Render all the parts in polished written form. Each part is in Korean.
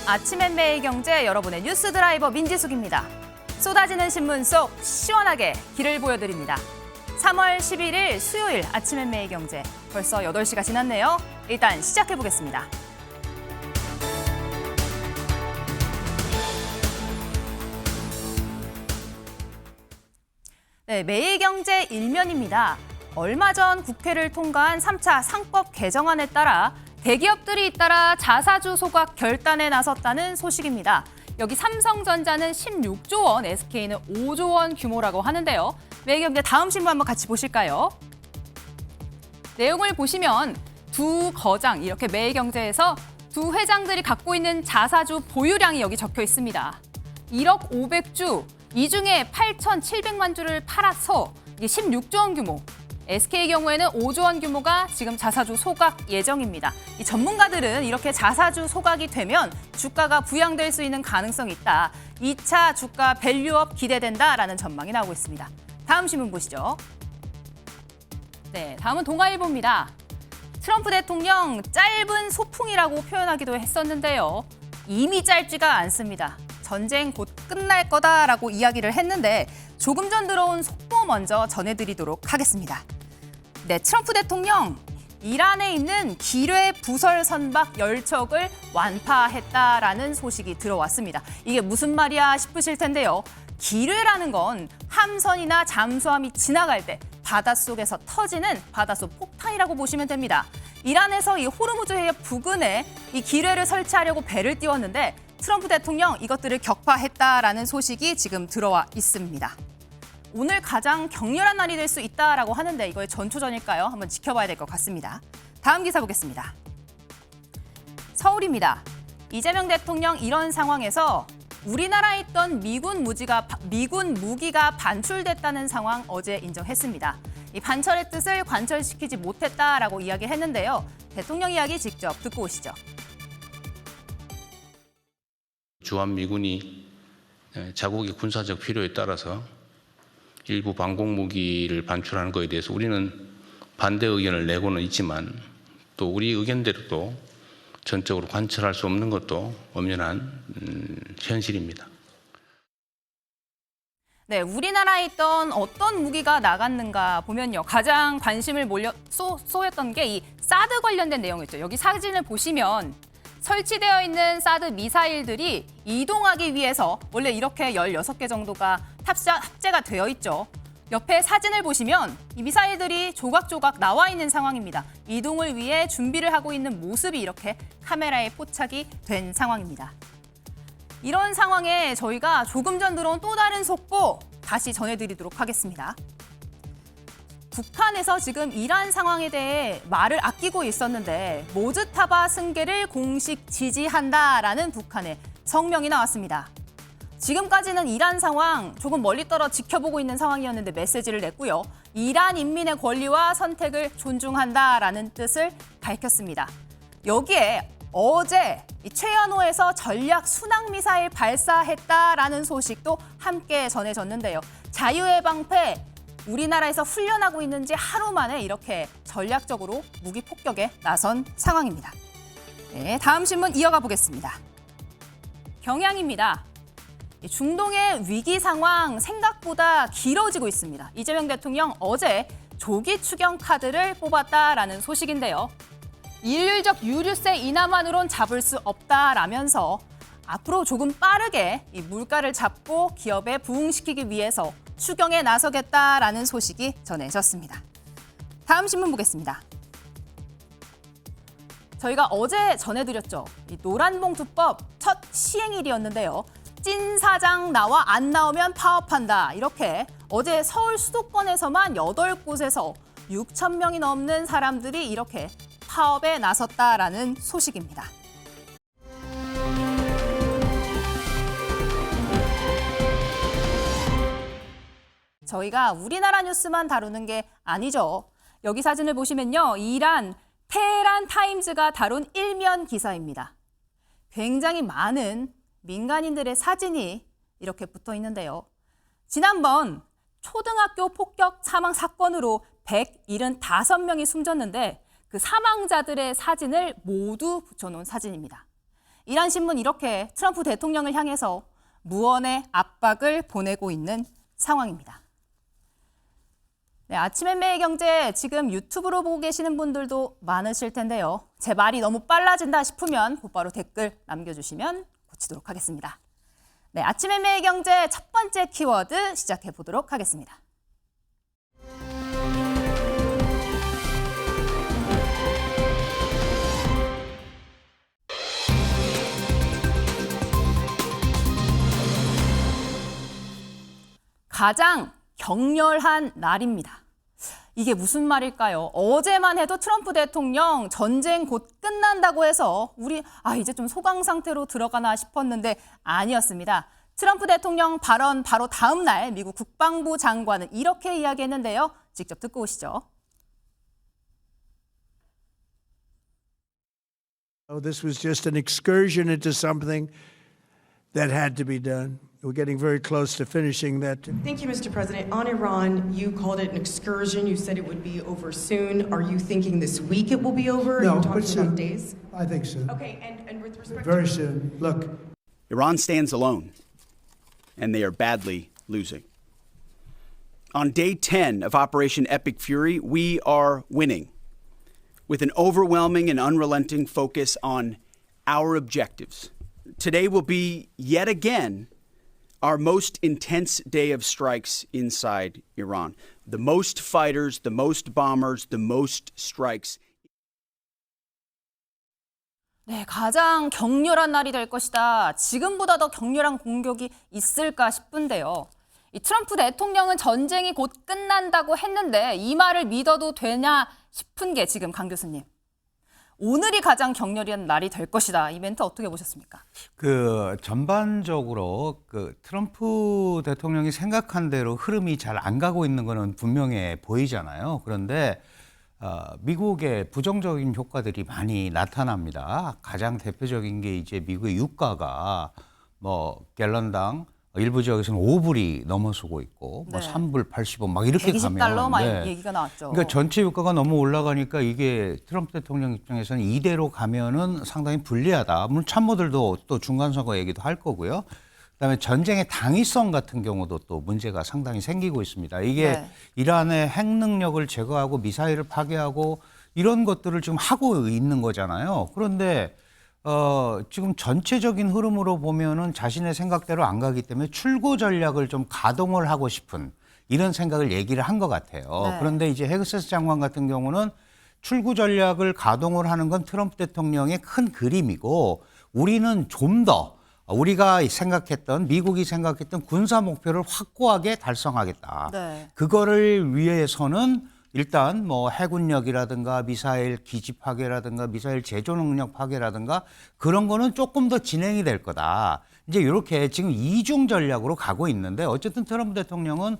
아침엔 매일경제 여러분의 뉴스 드라이버 민지숙입니다. 쏟아지는 신문 속 시원하게 길을 보여드립니다. 3월 11일 수요일 아침엔 매일경제 벌써 8시가 지났네요. 일단 시작해보겠습니다. 네, 매일경제 일면입니다. 얼마 전 국회를 통과한 3차 상법 개정안에 따라 대기업들이 잇따라 자사주 소각 결단에 나섰다는 소식입니다. 여기 삼성전자는 16조 원, SK는 5조 원 규모라고 하는데요. 매일경제 다음 신문 한번 같이 보실까요? 내용을 보시면 두 거장, 이렇게 매일경제에서 두 회장들이 갖고 있는 자사주 보유량이 여기 적혀 있습니다. 1억 500주, 이 중에 8,700만 주를 팔아서 이게 16조 원 규모. SK 경우에는 5조 원 규모가 지금 자사주 소각 예정입니다. 이 전문가들은 이렇게 자사주 소각이 되면 주가가 부양될 수 있는 가능성이 있다. 2차 주가 밸류업 기대된다라는 전망이 나오고 있습니다. 다음 신문 보시죠. 네, 다음은 동아일보입니다. 트럼프 대통령 짧은 소풍이라고 표현하기도 했었는데요. 이미 짧지가 않습니다. 전쟁 곧 끝날 거다라고 이야기를 했는데 조금 전 들어온 속보 먼저 전해드리도록 하겠습니다. 네, 트럼프 대통령 이란에 있는 기뢰 부설 선박 10척을 완파했다라는 소식이 들어왔습니다. 이게 무슨 말이야 싶으실 텐데요. 기뢰라는 건 함선이나 잠수함이 지나갈 때 바닷속에서 터지는 바닷속 폭탄이라고 보시면 됩니다. 이란에서 이 호르무즈 해협 부근에 이 기뢰를 설치하려고 배를 띄웠는데 트럼프 대통령 이것들을 격파했다라는 소식이 지금 들어와 있습니다. 오늘 가장 격렬한 날이 될 수 있다라고 하는데 이거의 전초전일까요? 한번 지켜봐야 될 것 같습니다. 다음 기사 보겠습니다. 서울입니다. 이재명 대통령 이런 상황에서 우리나라에 있던 미군 무기가 반출됐다는 상황 어제 인정했습니다. 이 반철의 뜻을 관철시키지 못했다라고 이야기했는데요. 대통령 이야기 직접 듣고 오시죠. 주한미군이 자국의 군사적 필요에 따라서 일부 방공무기를 반출하는 것에 대해서 우리는 반대 의견을 내고는 있지만 또 우리 의견대로도 전적으로 관철할 수 없는 것도 엄연한 현실입니다. 네, 우리나라에 있던 어떤 무기가 나갔는가 보면요. 가장 관심을 쏘였던 게 이 사드 관련된 내용이었죠. 여기 사진을 보시면 설치되어 있는 사드 미사일들이 이동하기 위해서 원래 이렇게 16개 정도가 탑재가 되어 있죠. 옆에 사진을 보시면 이 미사일들이 조각조각 나와 있는 상황입니다. 이동을 위해 준비를 하고 있는 모습이 이렇게 카메라에 포착이 된 상황입니다. 이런 상황에 저희가 조금 전 들어온 또 다른 속보 다시 전해드리도록 하겠습니다. 북한에서 지금 이란 상황에 대해 말을 아끼고 있었는데 모즈타바 승계를 공식 지지한다라는 북한의 성명이 나왔습니다. 지금까지는 이란 상황 조금 멀리 떨어 지켜보고 있는 상황이었는데 메시지를 냈고요. 이란 인민의 권리와 선택을 존중한다라는 뜻을 밝혔습니다. 여기에 어제 최연호에서 전략 순항미사일 발사했다라는 소식도 함께 전해졌는데요. 자유의 방패 우리나라에서 훈련하고 있는지 하루 만에 이렇게 전략적으로 무기 폭격에 나선 상황입니다. 네, 다음 신문 이어가 보겠습니다. 경향입니다. 중동의 위기 상황 생각보다 길어지고 있습니다. 이재명 대통령 어제 조기 추경 카드를 뽑았다라는 소식인데요. 일률적 유류세 인하만으론 잡을 수 없다라면서 앞으로 조금 빠르게 이 물가를 잡고 기업에 부응시키기 위해서 추경에 나서겠다라는 소식이 전해졌습니다. 다음 신문 보겠습니다. 저희가 어제 전해드렸죠. 이 노란봉투법 첫 시행일이었는데요. 찐 사장 나와 안 나오면 파업한다. 이렇게 어제 서울 수도권에서만 8곳에서 6천 명이 넘는 사람들이 이렇게 파업에 나섰다라는 소식입니다. 저희가 우리나라 뉴스만 다루는 게 아니죠. 여기 사진을 보시면요. 이란 테헤란 타임즈가 다룬 일면 기사입니다. 굉장히 많은 민간인들의 사진이 이렇게 붙어 있는데요. 지난번 초등학교 폭격 사망 사건으로 175명이 숨졌는데 그 사망자들의 사진을 모두 붙여놓은 사진입니다. 이란 신문 이렇게 트럼프 대통령을 향해서 무언의 압박을 보내고 있는 상황입니다. 네, 아침의 매일 경제 지금 유튜브로 보고 계시는 분들도 많으실 텐데요. 제 말이 너무 빨라진다 싶으면 곧바로 댓글 남겨주시면 고치도록 하겠습니다. 네, 아침의 매일 경제 첫 번째 키워드 시작해 보도록 하겠습니다. 가장 격렬한 날입니다. 이게 무슨 말일까요? 어제만 해도 트럼프 대통령 전쟁 곧 끝난다고 해서 우리 이제 좀 소강 상태로 들어가나 싶었는데 아니었습니다. 트럼프 대통령 발언 바로 다음 날 미국 국방부 장관은 이렇게 이야기했는데요. 직접 듣고 오시죠. This was just an excursion into something that had to be done. We're getting very close to finishing that. Thank you, Mr. President. On Iran, you called it an excursion. You said it would be over soon. Are you thinking this week it will be over? No, Are you talking but soon. about days? I think so. Okay, and with respect Very to... soon. Look, Iran stands alone, and they are badly losing. On day 10 of Operation Epic Fury, we are winning with an overwhelming and unrelenting focus on our objectives. Today will be yet again our most intense day of strikes inside Iran. The most fighters, the most bombers, the most strikes. 네, 가장 격렬한 날이 될 것이다. 지금보다 더 격렬한 공격이 있을까 싶은데요. 이 트럼프 대통령은 전쟁이 곧 끝난다고 했는데 이 말을 믿어도 되냐 싶은 게 지금 강 교수님. 오늘이 가장 격렬한 날이 될 것이다. 이 멘트 어떻게 보셨습니까? 전반적으로 트럼프 대통령이 생각한 대로 흐름이 잘 안 가고 있는 거는 분명해 보이잖아요. 그런데 미국의 부정적인 효과들이 많이 나타납니다. 가장 대표적인 게 이제 미국의 유가가 갤런당 일부 지역에서는 5불이 넘어서고 있고 네. 3불 80원 막 이렇게 가면 120달러 막 얘기가 나왔죠. 그러니까 전체 유가가 너무 올라가니까 이게 트럼프 대통령 입장에서는 이대로 가면은 상당히 불리하다. 물론 참모들도 또 중간 선거 얘기도 할 거고요. 그다음에 전쟁의 당위성 같은 경우도 또 문제가 상당히 생기고 있습니다. 이게 네. 이란의 핵 능력을 제거하고 미사일을 파괴하고 이런 것들을 지금 하고 있는 거잖아요. 그런데 지금 전체적인 흐름으로 보면은 자신의 생각대로 안 가기 때문에 출구 전략을 좀 가동을 하고 싶은 이런 생각을 얘기를 한 것 같아요. 네. 그런데 이제 헤그세스 장관 같은 경우는 출구 전략을 가동을 하는 건 트럼프 대통령의 큰 그림이고 우리는 좀 더 우리가 생각했던 미국이 생각했던 군사 목표를 확고하게 달성하겠다. 네. 그거를 위해서는 일단 해군력이라든가 미사일 기지 파괴라든가 미사일 제조 능력 파괴라든가 그런 거는 조금 더 진행이 될 거다. 이제 이렇게 지금 이중 전략으로 가고 있는데 어쨌든 트럼프 대통령은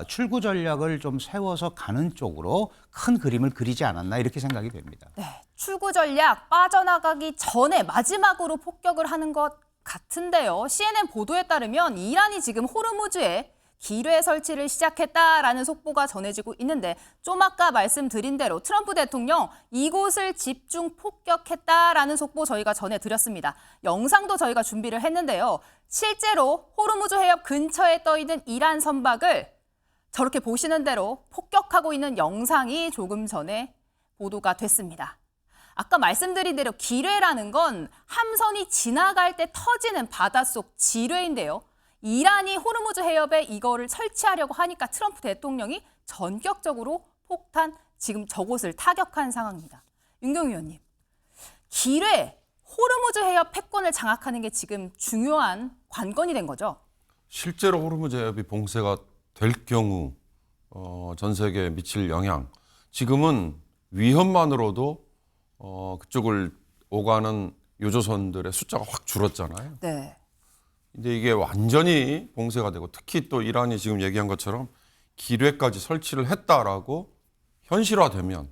출구 전략을 좀 세워서 가는 쪽으로 큰 그림을 그리지 않았나 이렇게 생각이 됩니다. 네, 출구 전략 빠져나가기 전에 마지막으로 폭격을 하는 것 같은데요. CNN 보도에 따르면 이란이 지금 호르무즈에 기뢰 설치를 시작했다라는 속보가 전해지고 있는데 좀 아까 말씀드린 대로 트럼프 대통령 이곳을 집중 폭격했다라는 속보 저희가 전해드렸습니다. 영상도 저희가 준비를 했는데요. 실제로 호르무즈 해협 근처에 떠있는 이란 선박을 저렇게 보시는 대로 폭격하고 있는 영상이 조금 전에 보도가 됐습니다. 아까 말씀드린 대로 기뢰라는 건 함선이 지나갈 때 터지는 바닷속 지뢰인데요. 이란이 호르무즈 해협에 이거를 설치하려고 하니까 트럼프 대통령이 전격적으로 폭탄 지금 저곳을 타격한 상황입니다. 윤경희 의원님, 기뢰 호르무즈 해협 패권을 장악하는 게 지금 중요한 관건이 된 거죠? 실제로 호르무즈 해협이 봉쇄가 될 경우 전 세계에 미칠 영향, 지금은 위험만으로도 그쪽을 오가는 유조선들의 숫자가 확 줄었잖아요. 네. 근데 이게 완전히 봉쇄가 되고 특히 또 이란이 지금 얘기한 것처럼 기뢰까지 설치를 했다라고 현실화되면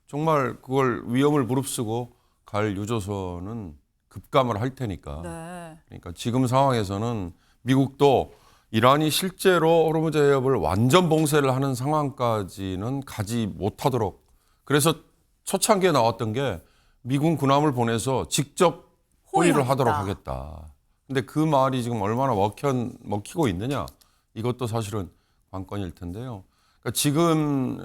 정말 그걸 위험을 무릅쓰고 갈 유조선은 급감을 할 테니까. 네. 그러니까 지금 상황에서는 미국도 이란이 실제로 호르무즈 해협을 완전 봉쇄를 하는 상황까지는 가지 못하도록, 그래서 초창기에 나왔던 게 미군 군함을 보내서 직접 호의를 하도록 호의하겠다. 하겠다. 근데 그 말이 지금 얼마나 먹히고 있느냐, 이것도 사실은 관건일 텐데요. 그러니까 지금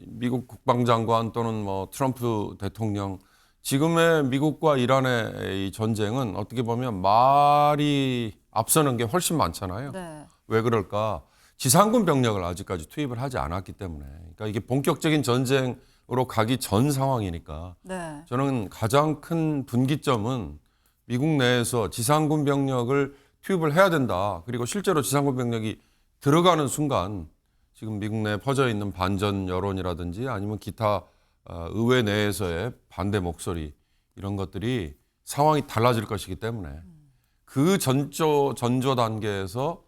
미국 국방장관 또는 뭐 트럼프 대통령, 지금의 미국과 이란의 이 전쟁은 어떻게 보면 말이 앞서는 게 훨씬 많잖아요. 네. 왜 그럴까? 지상군 병력을 아직까지 투입을 하지 않았기 때문에. 그러니까 이게 본격적인 전쟁으로 가기 전 상황이니까 네. 저는 가장 큰 분기점은 미국 내에서 지상군 병력을 투입을 해야 된다. 그리고 실제로 지상군 병력이 들어가는 순간 지금 미국 내에 퍼져 있는 반전 여론이라든지 아니면 기타 의회 내에서의 반대 목소리, 이런 것들이 상황이 달라질 것이기 때문에 그 전조 단계에서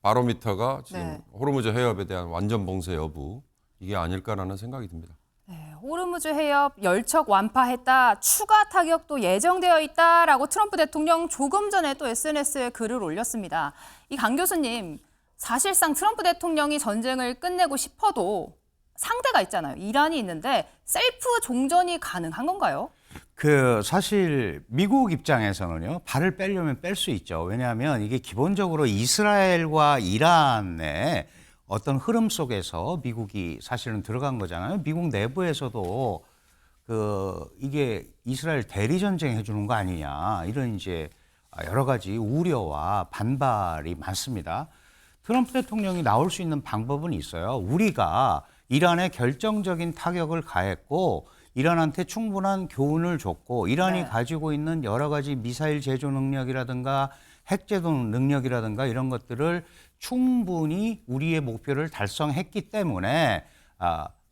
바로미터가 지금 네. 호르무즈 해협에 대한 완전 봉쇄 여부, 이게 아닐까라는 생각이 듭니다. 네, 호르무즈 해협 열척 완파했다. 추가 타격도 예정되어 있다라고 트럼프 대통령 조금 전에 또 SNS에 글을 올렸습니다. 이 강 교수님, 사실상 트럼프 대통령이 전쟁을 끝내고 싶어도 상대가 있잖아요. 이란이 있는데 셀프 종전이 가능한 건가요? 사실 미국 입장에서는요, 발을 빼려면 뺄 수 있죠. 왜냐하면 이게 기본적으로 이스라엘과 이란의 어떤 흐름 속에서 미국이 사실은 들어간 거잖아요. 미국 내부에서도 이게 이스라엘 대리 전쟁 해주는 거 아니냐, 이런 이제 여러 가지 우려와 반발이 많습니다. 트럼프 대통령이 나올 수 있는 방법은 있어요. 우리가 이란에 결정적인 타격을 가했고 이란한테 충분한 교훈을 줬고 이란이 네. 가지고 있는 여러 가지 미사일 제조 능력이라든가 핵 제조 능력이라든가 이런 것들을 충분히 우리의 목표를 달성했기 때문에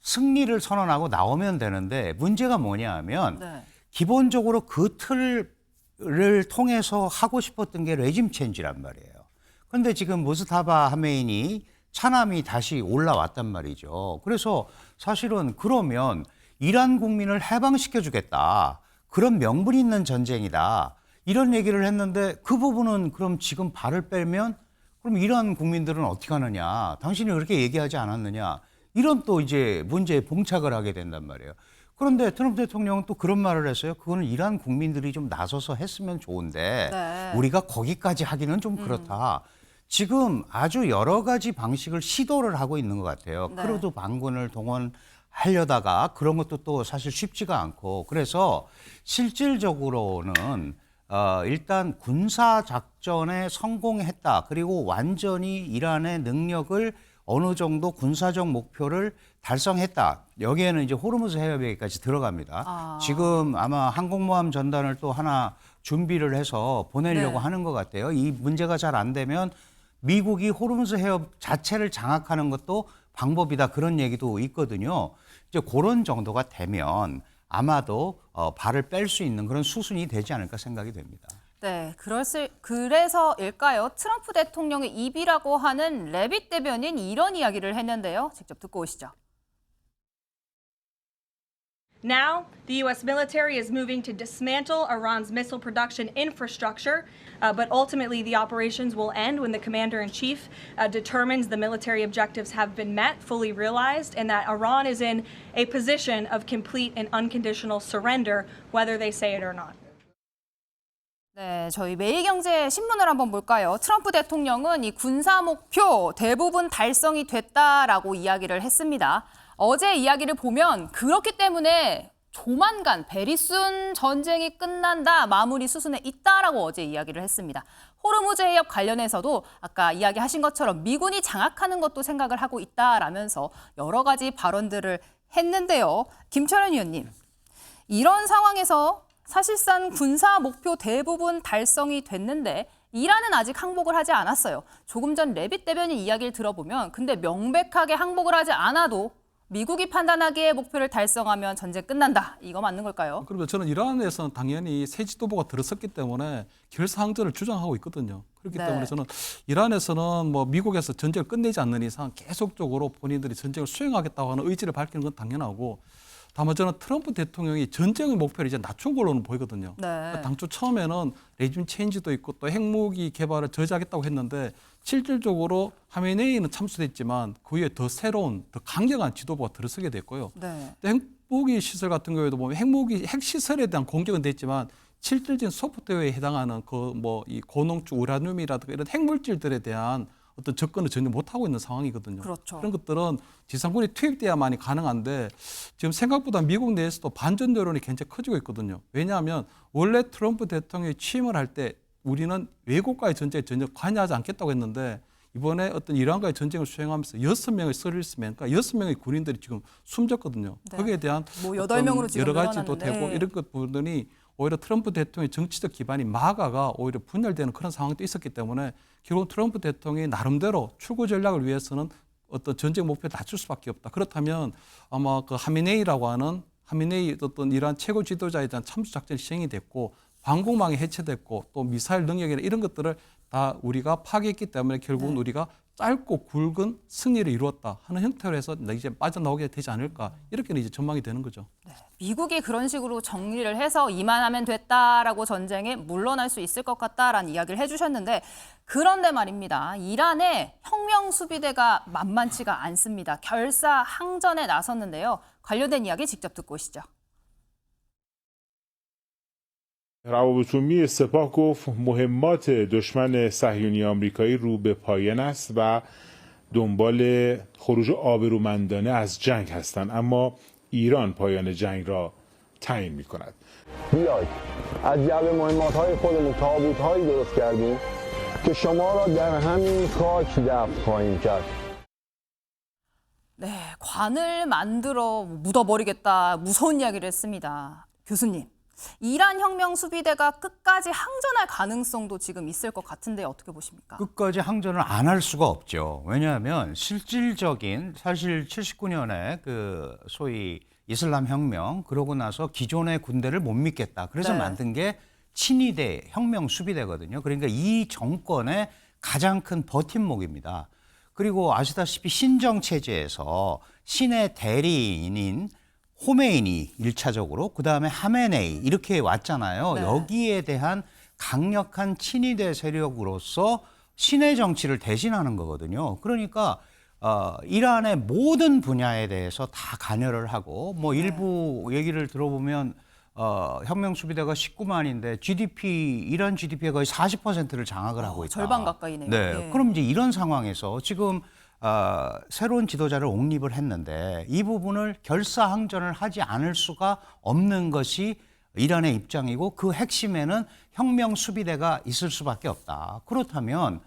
승리를 선언하고 나오면 되는데, 문제가 뭐냐 하면 네. 기본적으로 그 틀을 통해서 하고 싶었던 게 레짐 체인지란 말이에요. 그런데 지금 무스타바 하메이니 차남이 다시 올라왔단 말이죠. 그래서 사실은 그러면 이란 국민을 해방시켜 주겠다, 그런 명분 있는 전쟁이다, 이런 얘기를 했는데 그 부분은 그럼 지금 발을 빼면 그럼 이란 국민들은 어떻게 하느냐, 당신이 그렇게 얘기하지 않았느냐, 이런 또 이제 문제에 봉착을 하게 된단 말이에요. 그런데 트럼프 대통령은 또 그런 말을 했어요. 그거는 이란 국민들이 좀 나서서 했으면 좋은데 네. 우리가 거기까지 하기는 좀 그렇다. 지금 아주 여러 가지 방식을 시도를 하고 있는 것 같아요. 네. 크루드 반군을 동원하려다가 그런 것도 또 사실 쉽지가 않고, 그래서 실질적으로는 일단 군사 작전에 성공했다. 그리고 완전히 이란의 능력을 어느 정도 군사적 목표를 달성했다. 여기에는 이제 호르무즈 해협 얘기까지 들어갑니다. 지금 아마 항공모함 전단을 또 하나 준비를 해서 보내려고 네. 하는 것 같아요. 이 문제가 잘 안 되면 미국이 호르무즈 해협 자체를 장악하는 것도 방법이다, 그런 얘기도 있거든요. 이제 그런 정도가 되면 아마도 발을 뺄 수 있는 그런 수순이 되지 않을까 생각이 됩니다. 네, 그래서일까요? 트럼프 대통령의 입이라고 하는 레빗 대변인 이런 이야기를 했는데요. 직접 듣고 오시죠. Now, the U.S. military is moving to dismantle Iran's missile production infrastructure, but ultimately the operations will end when the commander-in-chief determines the military objectives have been met, fully realized, and that Iran is in a position of complete and unconditional surrender, whether they say it or not. 네, 저희 매일경제 신문을 한번 볼까요? 트럼프 대통령은 이 군사 목표 대부분 달성이 됐다라고 이야기를 했습니다. 어제 이야기를 보면 그렇기 때문에 조만간 베리순 전쟁이 끝난다, 마무리 수순에 있다라고 어제 이야기를 했습니다. 호르무즈 해협 관련해서도 아까 이야기하신 것처럼 미군이 장악하는 것도 생각을 하고 있다라면서 여러 가지 발언들을 했는데요. 김철현 의원님, 이런 상황에서 사실상 군사 목표 대부분 달성이 됐는데 이란은 아직 항복을 하지 않았어요. 조금 전 레빗 대변인 이야기를 들어보면 근데 명백하게 항복을 하지 않아도 미국이 판단하기에 목표를 달성하면 전쟁 끝난다. 이거 맞는 걸까요? 그러면 저는 이란에서는 당연히 새 지도부가 들어섰기 때문에 결사항전을 주장하고 있거든요. 그렇기 네. 때문에 저는 이란에서는 뭐 미국에서 전쟁을 끝내지 않는 이상 계속적으로 본인들이 전쟁을 수행하겠다고 하는 의지를 밝히는 건 당연하고, 다만 저는 트럼프 대통령이 전쟁의 목표를 이제 낮춘 걸로는 보이거든요. 네. 그러니까 당초 처음에는 레짐 체인지도 있고 또 핵무기 개발을 저지하겠다고 했는데 실질적으로 하메네이는 참수됐지만 그 위에 더 새로운, 더 강력한 지도부가 들어서게 됐고요. 네. 핵무기 시설 같은 경우에도 보면 핵 시설에 대한 공격은 됐지만 실질적인 소프트웨어에 해당하는 그 뭐 이 고농축 우라늄이라든가 이런 핵물질들에 대한 어떤 접근을 전혀 못하고 있는 상황이거든요. 그렇죠. 그런 것들은 지상군이 투입돼야만이 가능한데 지금 생각보다 미국 내에서도 반전 여론이 굉장히 커지고 있거든요. 왜냐하면 원래 트럼프 대통령이 취임을 할 때 우리는 외국과의 전쟁에 전혀 관여하지 않겠다고 했는데 이번에 어떤 이란과의 전쟁을 수행하면서 6명의 서리스맨, 그러니까 6명의 군인들이 지금 숨졌거든요. 네. 거기에 대한 뭐 어떤 8명으로 지금 여러 가지도 늘어났는데. 되고 이런 것 부분이 오히려 트럼프 대통령의 정치적 기반이 마가가 오히려 분열되는 그런 상황도 있었기 때문에 결국 트럼프 대통령이 나름대로 출구 전략을 위해서는 어떤 전쟁 목표를 낮출 수밖에 없다. 그렇다면 아마 그 하미네이라고 하는 하미네이 어떤 이란 최고 지도자에 대한 참수 작전이 시행이 됐고 방공망이 해체됐고 또 미사일 능력이나 이런 것들을 다 우리가 파괴했기 때문에 결국은 우리가 짧고 굵은 승리를 이루었다 하는 형태로 해서 이제 빠져나오게 되지 않을까 이렇게는 이제 전망이 되는 거죠. 미국이 그런 식으로 정리를 해서 이만하면 됐다라고 전쟁에 물러날 수 있을 것 같다라는 이야기를 해주셨는데 그런데 말입니다. 이란의 혁명 수비대가 만만치가 않습니다. 결사항전에 나섰는데요. 관련된 이야기 직접 듣고 오시죠. روابط سپاه گفت مهمات دشمن صهیونی آمریکایی رو به پایان است و دنبال خروج آبرومندانه از جنگ هستند اما ایران پایان جنگ را تعیین می‌کند. بیاید از جعبه مهمات‌های خودمون تابوت‌هایی درست کردیم که شما را در همین خاک دفن خواهیم کرد. 네, 관을 만들어 묻어버리겠다 무서운 이야기를 했습니다. 교수님, 이란 혁명 수비대가 끝까지 항전할 가능성도 지금 있을 것 같은데 어떻게 보십니까? 끝까지 항전을 안 할 수가 없죠. 왜냐하면 실질적인 사실 79년에 그 소위 이슬람 혁명 그러고 나서 기존의 군대를 못 믿겠다. 그래서 네. 만든 게 친위대 혁명 수비대거든요. 그러니까 이 정권의 가장 큰 버팀목입니다. 그리고 아시다시피 신정 체제에서 신의 대리인인 호메이니 1차적으로 그다음에 하메네이 이렇게 왔잖아요. 네. 여기에 대한 강력한 친위대 세력으로서 신의 정치를 대신하는 거거든요. 그러니까 이란의 모든 분야에 대해서 다 관여를 하고 뭐 일부 얘기를 들어보면 혁명 수비대가 19만인데 이란 GDP의 거의 40%를 장악을 하고 있다. 절반 가까이네요. 네. 예. 그럼 이제 이런 상황에서 지금 새로운 지도자를 옹립을 했는데 이 부분을 결사항전을 하지 않을 수가 없는 것이 이란의 입장이고 그 핵심에는 혁명 수비대가 있을 수밖에 없다. 그렇다면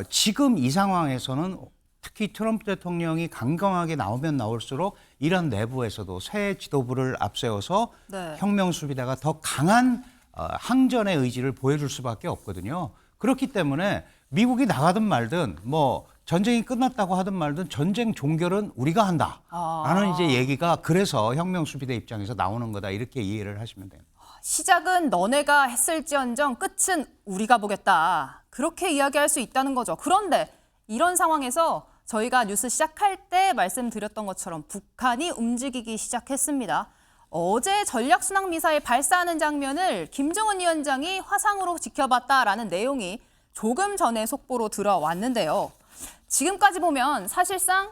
지금 이 상황에서는 특히 트럼프 대통령이 강경하게 나오면 나올수록 이란 내부에서도 새 지도부를 앞세워서 네. 혁명 수비대가 더 강한 항전의 의지를 보여줄 수밖에 없거든요. 그렇기 때문에 미국이 나가든 말든 뭐 전쟁이 끝났다고 하든 말든 전쟁 종결은 우리가 한다. 라는 이제 얘기가 그래서 혁명 수비대 입장에서 나오는 거다. 이렇게 이해를 하시면 돼요. 시작은 너네가 했을지언정 끝은 우리가 보겠다. 그렇게 이야기할 수 있다는 거죠. 그런데 이런 상황에서 저희가 뉴스 시작할 때 말씀드렸던 것처럼 북한이 움직이기 시작했습니다. 어제 전략순항 미사일 발사하는 장면을 김정은 위원장이 화상으로 지켜봤다라는 내용이 조금 전에 속보로 들어왔는데요. 지금까지 보면 사실상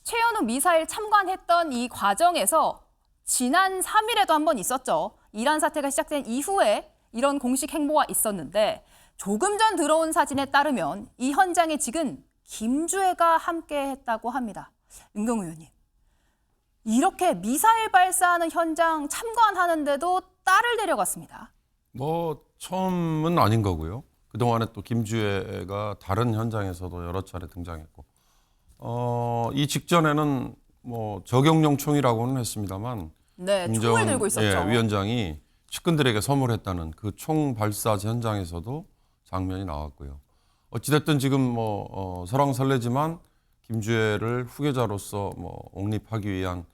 최현우 미사일 참관했던 이 과정에서 지난 3일에도 한 번 있었죠. 이란 사태가 시작된 이후에 이런 공식 행보가 있었는데 조금 전 들어온 사진에 따르면 이 현장에 지금 김주애가 함께했다고 합니다. 은경 의원님, 이렇게 미사일 발사하는 현장 참관하는데도 딸을 데려갔습니다. 뭐 처음은 아닌 거고요. 그동안에 또 김주애가 다른 현장에서도 여러 차례 등장했고 이 직전에는 뭐 저격용 총이라고는 했습니다만 네, 총을 들고 있었죠. 위원장이 측근들에게 선물했다는 그 총 발사 현장에서도 장면이 나왔고요. 어찌됐든 지금 뭐 설왕설래지만 김주애를 후계자로서 뭐 옹립하기 위한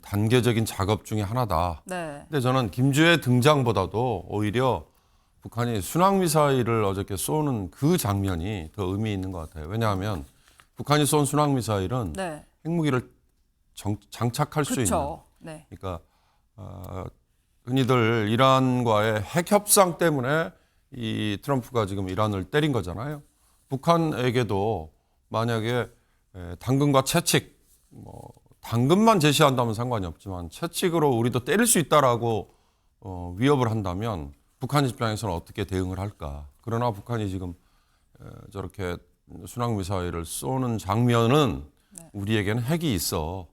단계적인 작업 중에 하나다. 네. 근데 저는 김주애 등장보다도 오히려 북한이 순항미사일을 어저께 쏘는 그 장면이 더 의미 있는 것 같아요. 왜냐하면 북한이 쏜 순항미사일은 네. 핵무기를 장착할 수 있는. 그렇죠. 네. 그러니까 흔히들 이란과의 핵 협상 때문에 이 트럼프가 지금 이란을 때린 거잖아요. 북한에게도 만약에 당근과 채찍, 뭐 당근만 제시한다면 상관이 없지만 채찍으로 우리도 때릴 수 있다라고 위협을 한다면 북한 입장에서는 어떻게 대응을 할까? 그러나 북한이 지금 저렇게 순항미사일을 쏘는 장면은 우리에게는 핵이 있어.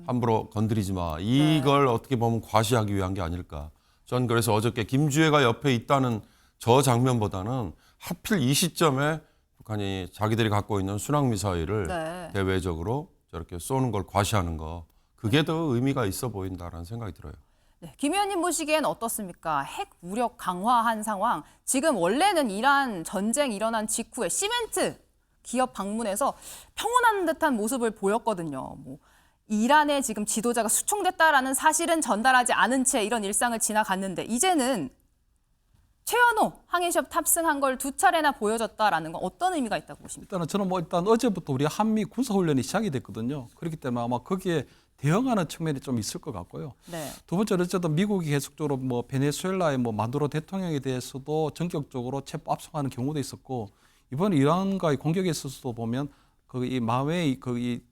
함부로 건드리지 마. 이걸 어떻게 보면 과시하기 위한 게 아닐까. 전 그래서 어저께 김주애가 옆에 있다는 저 장면보다는 하필 이 시점에 북한이 자기들이 갖고 있는 순항미사일을 네. 대외적으로 저렇게 쏘는 걸 과시하는 거. 그게 더 의미가 있어 보인다라는 생각이 들어요. 네, 김 의원님 보시기엔 어떻습니까? 핵 무력 강화한 상황. 지금 원래는 이란 전쟁 일어난 직후에 시멘트 기업 방문해서 평온한 듯한 모습을 보였거든요. 뭐 이란의 지금 지도자가 수총됐다라는 사실은 전달하지 않은 채 이런 일상을 지나갔는데 이제는 최연호 항해시합 탑승한 걸 2차례나 보여줬다라는 건 어떤 의미가 있다고 보십니까? 일단은 저는 일단 어제부터 우리 한미 군사훈련이 시작이 됐거든요. 그렇기 때문에 아마 거기에 대응하는 측면이 좀 있을 것 같고요. 네. 두 번째로 어쨌든 미국이 계속적으로 베네수엘라의 마두로 대통령에 대해서도 전격적으로 체포 압송하는 경우도 있었고 이번 이란과의 공격에 있어서도 보면 이 마웨이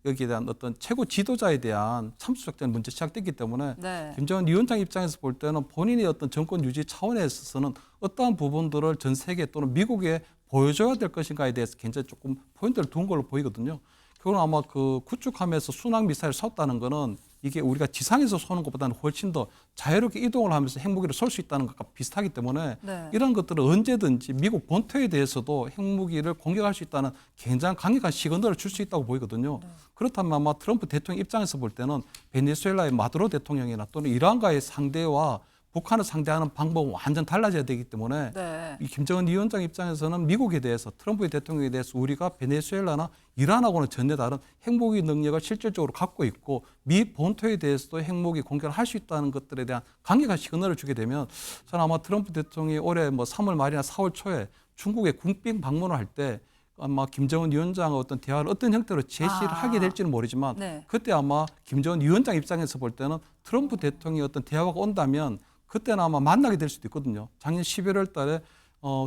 여기에 대한 어떤 최고 지도자에 대한 참수작전 문제 시작됐기 때문에 네. 김정은 위원장 입장에서 볼 때는 본인의 어떤 정권 유지 차원에 있어서는 어떠한 부분들을 전 세계 또는 미국에 보여줘야 될 것인가에 대해서 굉장히 조금 포인트를 둔 걸로 보이거든요. 그건 아마 구축함에서 순항 미사일 쐈다는 거는 이게 우리가 지상에서 쏘는 것보다는 훨씬 더 자유롭게 이동을 하면서 핵무기를 쏠 수 있다는 것과 비슷하기 때문에 네. 이런 것들은 언제든지 미국 본토에 대해서도 핵무기를 공격할 수 있다는 굉장히 강력한 시그널을 줄 수 있다고 보이거든요. 그렇다면 아마 트럼프 대통령 입장에서 볼 때는 베네수엘라의 마두로 대통령이나 또는 이란과의 상대와 북한을 상대하는 방법은 완전 달라져야 되기 때문에 네. 이 김정은 위원장 입장에서는 미국에 대해서 트럼프 대통령에 대해서 우리가 베네수엘라나 이란하고는 전혀 다른 핵무기 능력을 실질적으로 갖고 있고 미 본토에 대해서도 핵무기 공격을 할 수 있다는 것들에 대한 강력한 시그널을 주게 되면 저는 아마 트럼프 대통령이 올해 3월 말이나 4월 초에 중국에 국빈 방문을 할 때 아마 김정은 위원장과 어떤 대화를 어떤 형태로 제시를 하게 될지는 모르지만 네. 그때 아마 김정은 위원장 입장에서 볼 때는 트럼프 대통령이 어떤 대화가 온다면 그때는 아마 만나게 될 수도 있거든요. 작년 11월 달에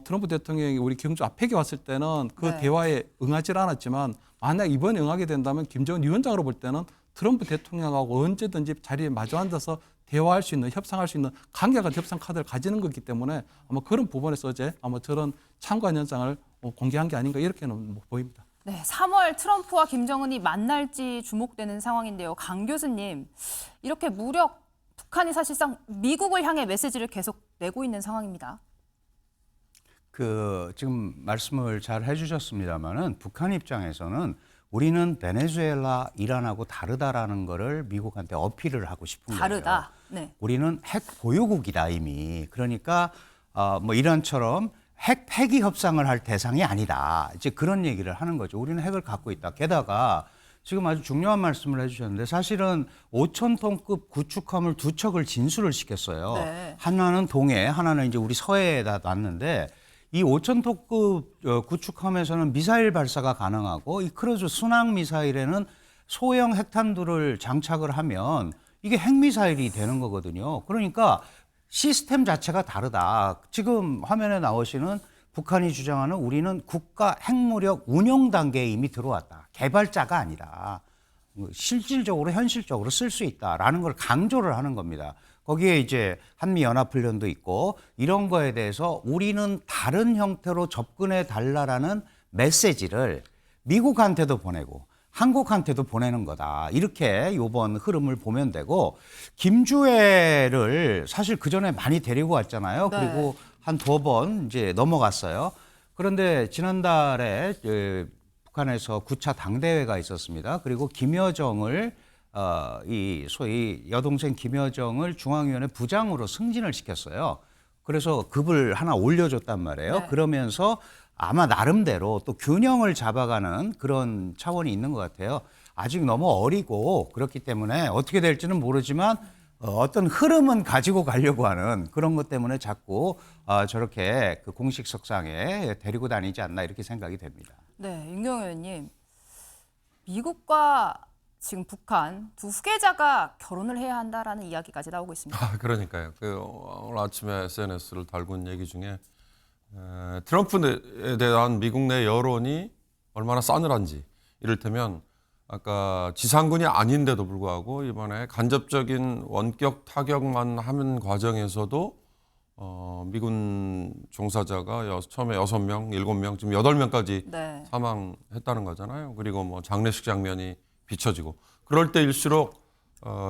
트럼프 대통령이 우리 경주 아펙에 왔을 때는 그 네. 대화에 응하지 않았지만 만약 이번에 응하게 된다면 김정은 위원장으로 볼 때는 트럼프 대통령하고 언제든지 자리에 마주 앉아서 대화할 수 있는, 협상할 수 있는 강력한 협상 카드를 가지는 거기 때문에 아마 그런 부분에서 어제 아마 저런 참관 현장을 공개한 게 아닌가 이렇게는 보입니다. 네, 3월 트럼프와 김정은이 만날지 주목되는 상황인데요. 강 교수님, 이렇게 무력 북한이 사실상 미국을 향해 메시지를 계속 내고 있는 상황입니다. 지금 말씀을 잘 해주셨습니다만은 북한 입장에서는 우리는 베네수엘라, 이란하고 다르다라는 거를 미국한테 어필을 하고 싶은 거예요. 다르다. 네. 우리는 핵 보유국이다 이미. 그러니까 이란처럼 핵 폐기 협상을 할 대상이 아니다. 이제 그런 얘기를 하는 거죠. 우리는 핵을 갖고 있다. 게다가 지금 아주 중요한 말씀을 해주셨는데 사실은 5,000톤급 구축함을 2척을 진수를 시켰어요. 네. 하나는 동해, 하나는 이제 우리 서해에다 놨는데 이 5,000톤급 구축함에서는 미사일 발사가 가능하고 이 크루즈 순항 미사일에는 소형 핵탄두를 장착을 하면 이게 핵미사일이 되는 거거든요. 그러니까 시스템 자체가 다르다. 지금 화면에 나오시는 북한이 주장하는 우리는 국가 핵무력 운용 단계에 이미 들어왔다. 개발자가 아니라 실질적으로 현실적으로 쓸 수 있다라는 걸 강조를 하는 겁니다. 거기에 이제 한미연합훈련도 있고 이런 거에 대해서 우리는 다른 형태로 접근해 달라라는 메시지를 미국한테도 보내고 한국한테도 보내는 거다. 이렇게 이번 흐름을 보면 되고 김주애를 사실 그전에 많이 데리고 왔잖아요. 네. 그리고 한 2번 이제 넘어갔어요. 그런데 지난달에 북한에서 9차 당대회가 있었습니다. 그리고 김여정을 이 소위 여동생 김여정을 중앙위원회 부장으로 승진을 시켰어요. 그래서 급을 하나 올려줬단 말이에요. 네. 그러면서 아마 나름대로 또 균형을 잡아가는 그런 차원이 있는 것 같아요. 아직 너무 어리고 그렇기 때문에 어떻게 될지는 모르지만 어떤 흐름은 가지고 가려고 하는 그런 것 때문에 자꾸 저렇게 그 공식석상에 데리고 다니지 않나 이렇게 생각이 됩니다. 네, 윤경 의원님. 미국과 지금 북한 두 후계자가 결혼을 해야 한다라는 이야기까지 나오고 있습니다. 그러니까요. 오늘 아침에 SNS를 달군 얘기 중에 트럼프에 대한 미국 내 여론이 얼마나 싸늘한지 이를테면 아까 지상군이 아닌데도 불구하고 이번에 간접적인 원격 타격만 하는 과정에서도 미군 종사자가 처음에 6명, 7명, 지금 8명까지 네. 사망했다는 거잖아요. 그리고 뭐 장례식 장면이 비춰지고 그럴 때일수록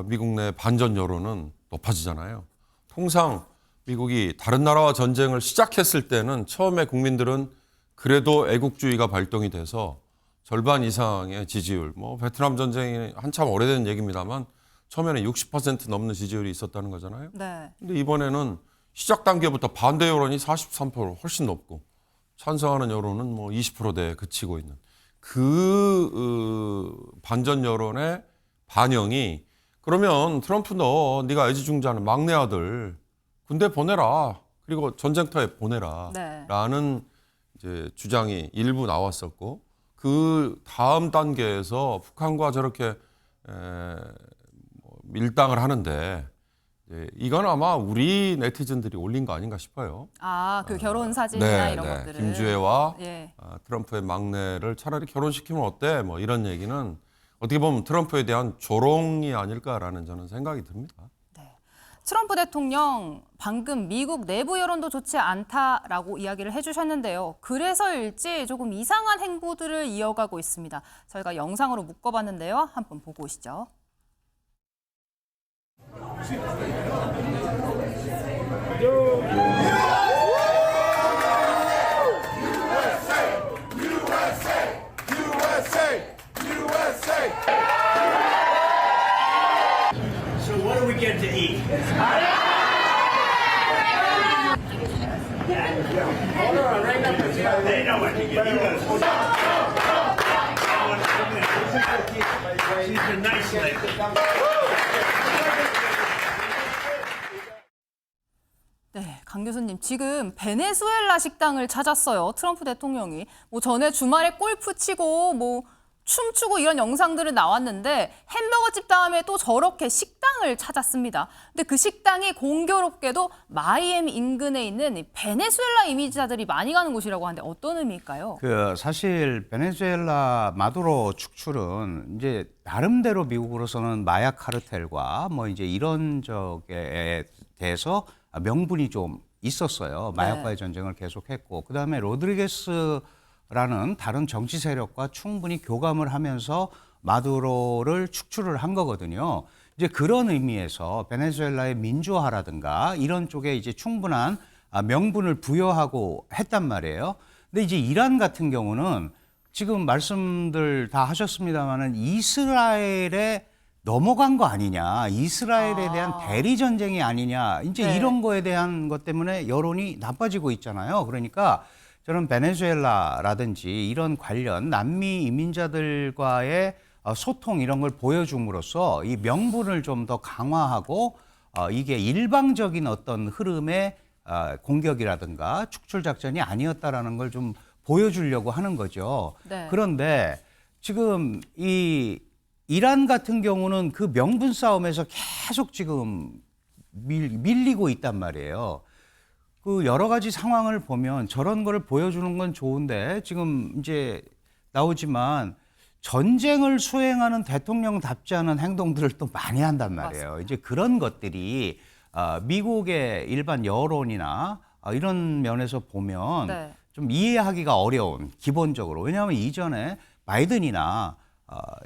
미국 내 반전 여론은 높아지잖아요. 통상 미국이 다른 나라와 전쟁을 시작했을 때는 처음에 국민들은 그래도 애국주의가 발동이 돼서 절반 이상의 지지율, 뭐 베트남 전쟁이 한참 오래된 얘기입니다만 처음에는 60% 넘는 지지율이 있었다는 거잖아요. 네. 근데 이번에는 시작 단계부터 반대 여론이 43% 훨씬 높고 찬성하는 여론은 뭐 20%대에 그치고 있는 그 반전 여론의 반영이 그러면 트럼프 네가 애지중지하는 막내 아들 군대 보내라 그리고 전쟁터에 보내라 네. 라는 이제 주장이 일부 나왔었고 그 다음 단계에서 북한과 저렇게 밀당을 하는데 이건 아마 우리 네티즌들이 올린 거 아닌가 싶어요. 그 결혼 사진이나 이런 네. 것들을. 김주애와 예. 트럼프의 막내를 차라리 결혼시키면 어때? 뭐 이런 얘기는 어떻게 보면 트럼프에 대한 조롱이 아닐까라는 저는 생각이 듭니다. 트럼프 대통령 방금 미국 내부 여론도 좋지 않다라고 이야기를 해주셨는데요. 그래서일지 조금 이상한 행보들을 이어가고 있습니다. 저희가 영상으로 묶어봤는데요. 한번 보고 오시죠. So what do we get to eat? They know what to get. You guys. She's a nice lady. 네, 강 교수님, 지금 베네수엘라 식당을 찾았어요. 트럼프 대통령이. 뭐 전에 주말에 골프 치고 뭐 춤추고 이런 영상들은 나왔는데 햄버거집 다음에 또 저렇게 식당을 찾았습니다. 근데 그 식당이 공교롭게도 마이애미 인근에 있는 이 베네수엘라 이미지자들이 많이 가는 곳이라고 하는데 어떤 의미일까요? 사실 베네수엘라 마두로 축출은 이제 나름대로 미국으로서는 마약 카르텔과 뭐 이제 이런 적에 대해서 명분이 좀 있었어요. 마약과의 전쟁을 계속했고 그다음에 로드리게스라는 다른 정치 세력과 충분히 교감을 하면서 마두로를 축출을 한 거거든요. 이제 그런 의미에서 베네수엘라의 민주화라든가 이런 쪽에 이제 충분한 명분을 부여하고 했단 말이에요. 근데 이제 이란 같은 경우는 지금 말씀들 다 하셨습니다마는 이스라엘에 넘어간 거 아니냐, 이스라엘에 대한 대리 전쟁이 아니냐, 이제 네. 이런 거에 대한 것 때문에 여론이 나빠지고 있잖아요. 그러니까 저는 베네수엘라라든지 이런 관련 남미 이민자들과의 소통 이런 걸 보여줌으로써 이 명분을 좀 더 강화하고 이게 일방적인 어떤 흐름의 공격이라든가 축출 작전이 아니었다라는 걸 좀 보여주려고 하는 거죠. 네. 그런데 지금 이 이란 같은 경우는 그 명분 싸움에서 계속 지금 밀리고 있단 말이에요. 그 여러 가지 상황을 보면 저런 거를 보여주는 건 좋은데 지금 이제 나오지만 전쟁을 수행하는 대통령답지 않은 행동들을 또 많이 한단 말이에요. 맞습니다. 이제 그런 것들이 미국의 일반 여론이나 이런 면에서 보면 네. 좀 이해하기가 어려운 기본적으로. 왜냐하면 이전에 바이든이나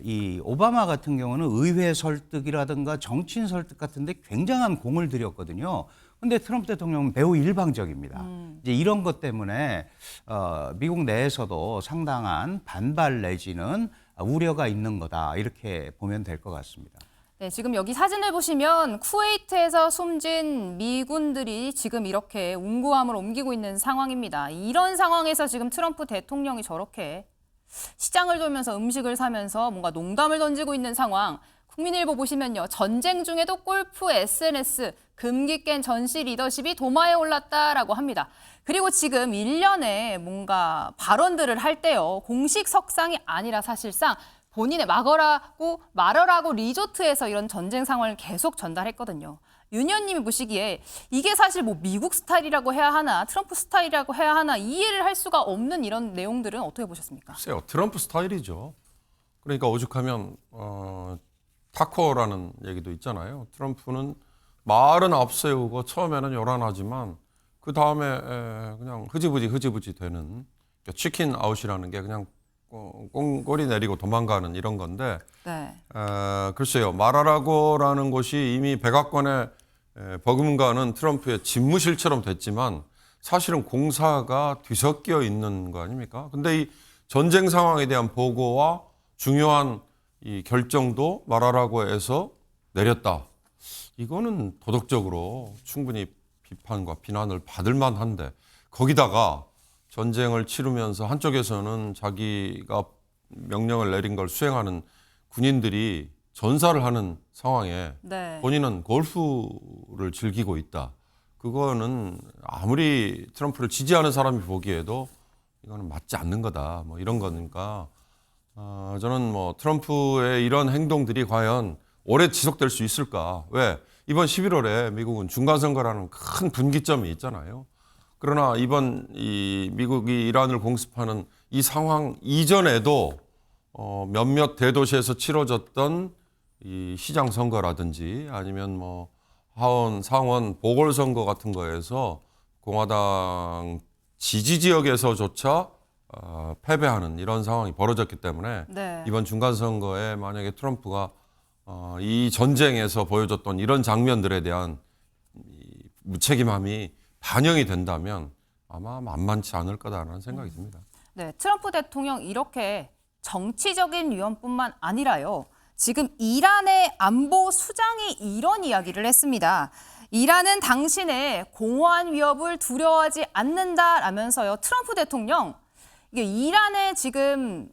이 오바마 같은 경우는 의회 설득이라든가 정치인 설득 같은데 굉장한 공을 들였거든요. 근데 트럼프 대통령은 매우 일방적입니다. 이제 이런 것 때문에 미국 내에서도 상당한 반발 내지는 우려가 있는 거다 이렇게 보면 될 것 같습니다. 네, 지금 여기 사진을 보시면 쿠웨이트에서 숨진 미군들이 지금 이렇게 운구함을 옮기고 있는 상황입니다. 이런 상황에서 지금 트럼프 대통령이 저렇게 시장을 돌면서 음식을 사면서 뭔가 농담을 던지고 있는 상황. 국민일보 보시면요. 전쟁 중에도 골프, SNS, 금기 깬 전시 리더십이 도마에 올랐다라고 합니다. 그리고 지금 일련의 뭔가 발언들을 할 때요. 공식 석상이 아니라 사실상 본인의 말어라고 리조트에서 이런 전쟁 상황을 계속 전달했거든요. 윤 의원님이 보시기에 이게 사실 뭐 미국 스타일이라고 해야 하나 트럼프 스타일이라고 해야 하나 이해를 할 수가 없는 이런 내용들은 어떻게 보셨습니까? 글쎄요. 트럼프 스타일이죠. 그러니까 오죽하면 타코라는 얘기도 있잖아요. 트럼프는 말은 앞세우고 처음에는 요란하지만 그 다음에 그냥 흐지부지 되는, 그러니까 치킨 아웃이라는 게 그냥 꼬리 내리고 도망가는 이런 건데, 네. 글쎄요, 마라라고라는 곳이 이미 백악관에 버금가는 트럼프의 집무실처럼 됐지만 사실은 공사가 뒤섞여 있는 거 아닙니까? 근데 이 전쟁 상황에 대한 보고와 중요한 이 결정도 마라라고에서 내렸다. 이거는 도덕적으로 충분히 비판과 비난을 받을 만한데, 거기다가 전쟁을 치르면서 한쪽에서는 자기가 명령을 내린 걸 수행하는 군인들이 전사를 하는 상황에 네. 본인은 골프를 즐기고 있다. 그거는 아무리 트럼프를 지지하는 사람이 보기에도 이거는 맞지 않는 거다. 뭐 이런 거니까 저는 뭐 트럼프의 이런 행동들이 과연 오래 지속될 수 있을까? 왜? 이번 11월에 미국은 중간선거라는 큰 분기점이 있잖아요. 그러나 이번 이 미국이 이란을 공습하는 이 상황 이전에도 몇몇 대도시에서 치러졌던 이 시장 선거라든지 아니면 뭐 하원, 상원, 보궐선거 같은 거에서 공화당 지지 지역에서조차 패배하는 이런 상황이 벌어졌기 때문에 네. 이번 중간선거에 만약에 트럼프가 이 전쟁에서 보여줬던 이런 장면들에 대한 이 무책임함이 반영이 된다면 아마 만만치 않을 거다라는 생각이 듭니다. 네, 트럼프 대통령 이렇게 정치적인 위험뿐만 아니라요. 지금 이란의 안보 수장이 이런 이야기를 했습니다. 이란은 당신의 공허한 위협을 두려워하지 않는다라면서요. 트럼프 대통령 이게 이란의 지금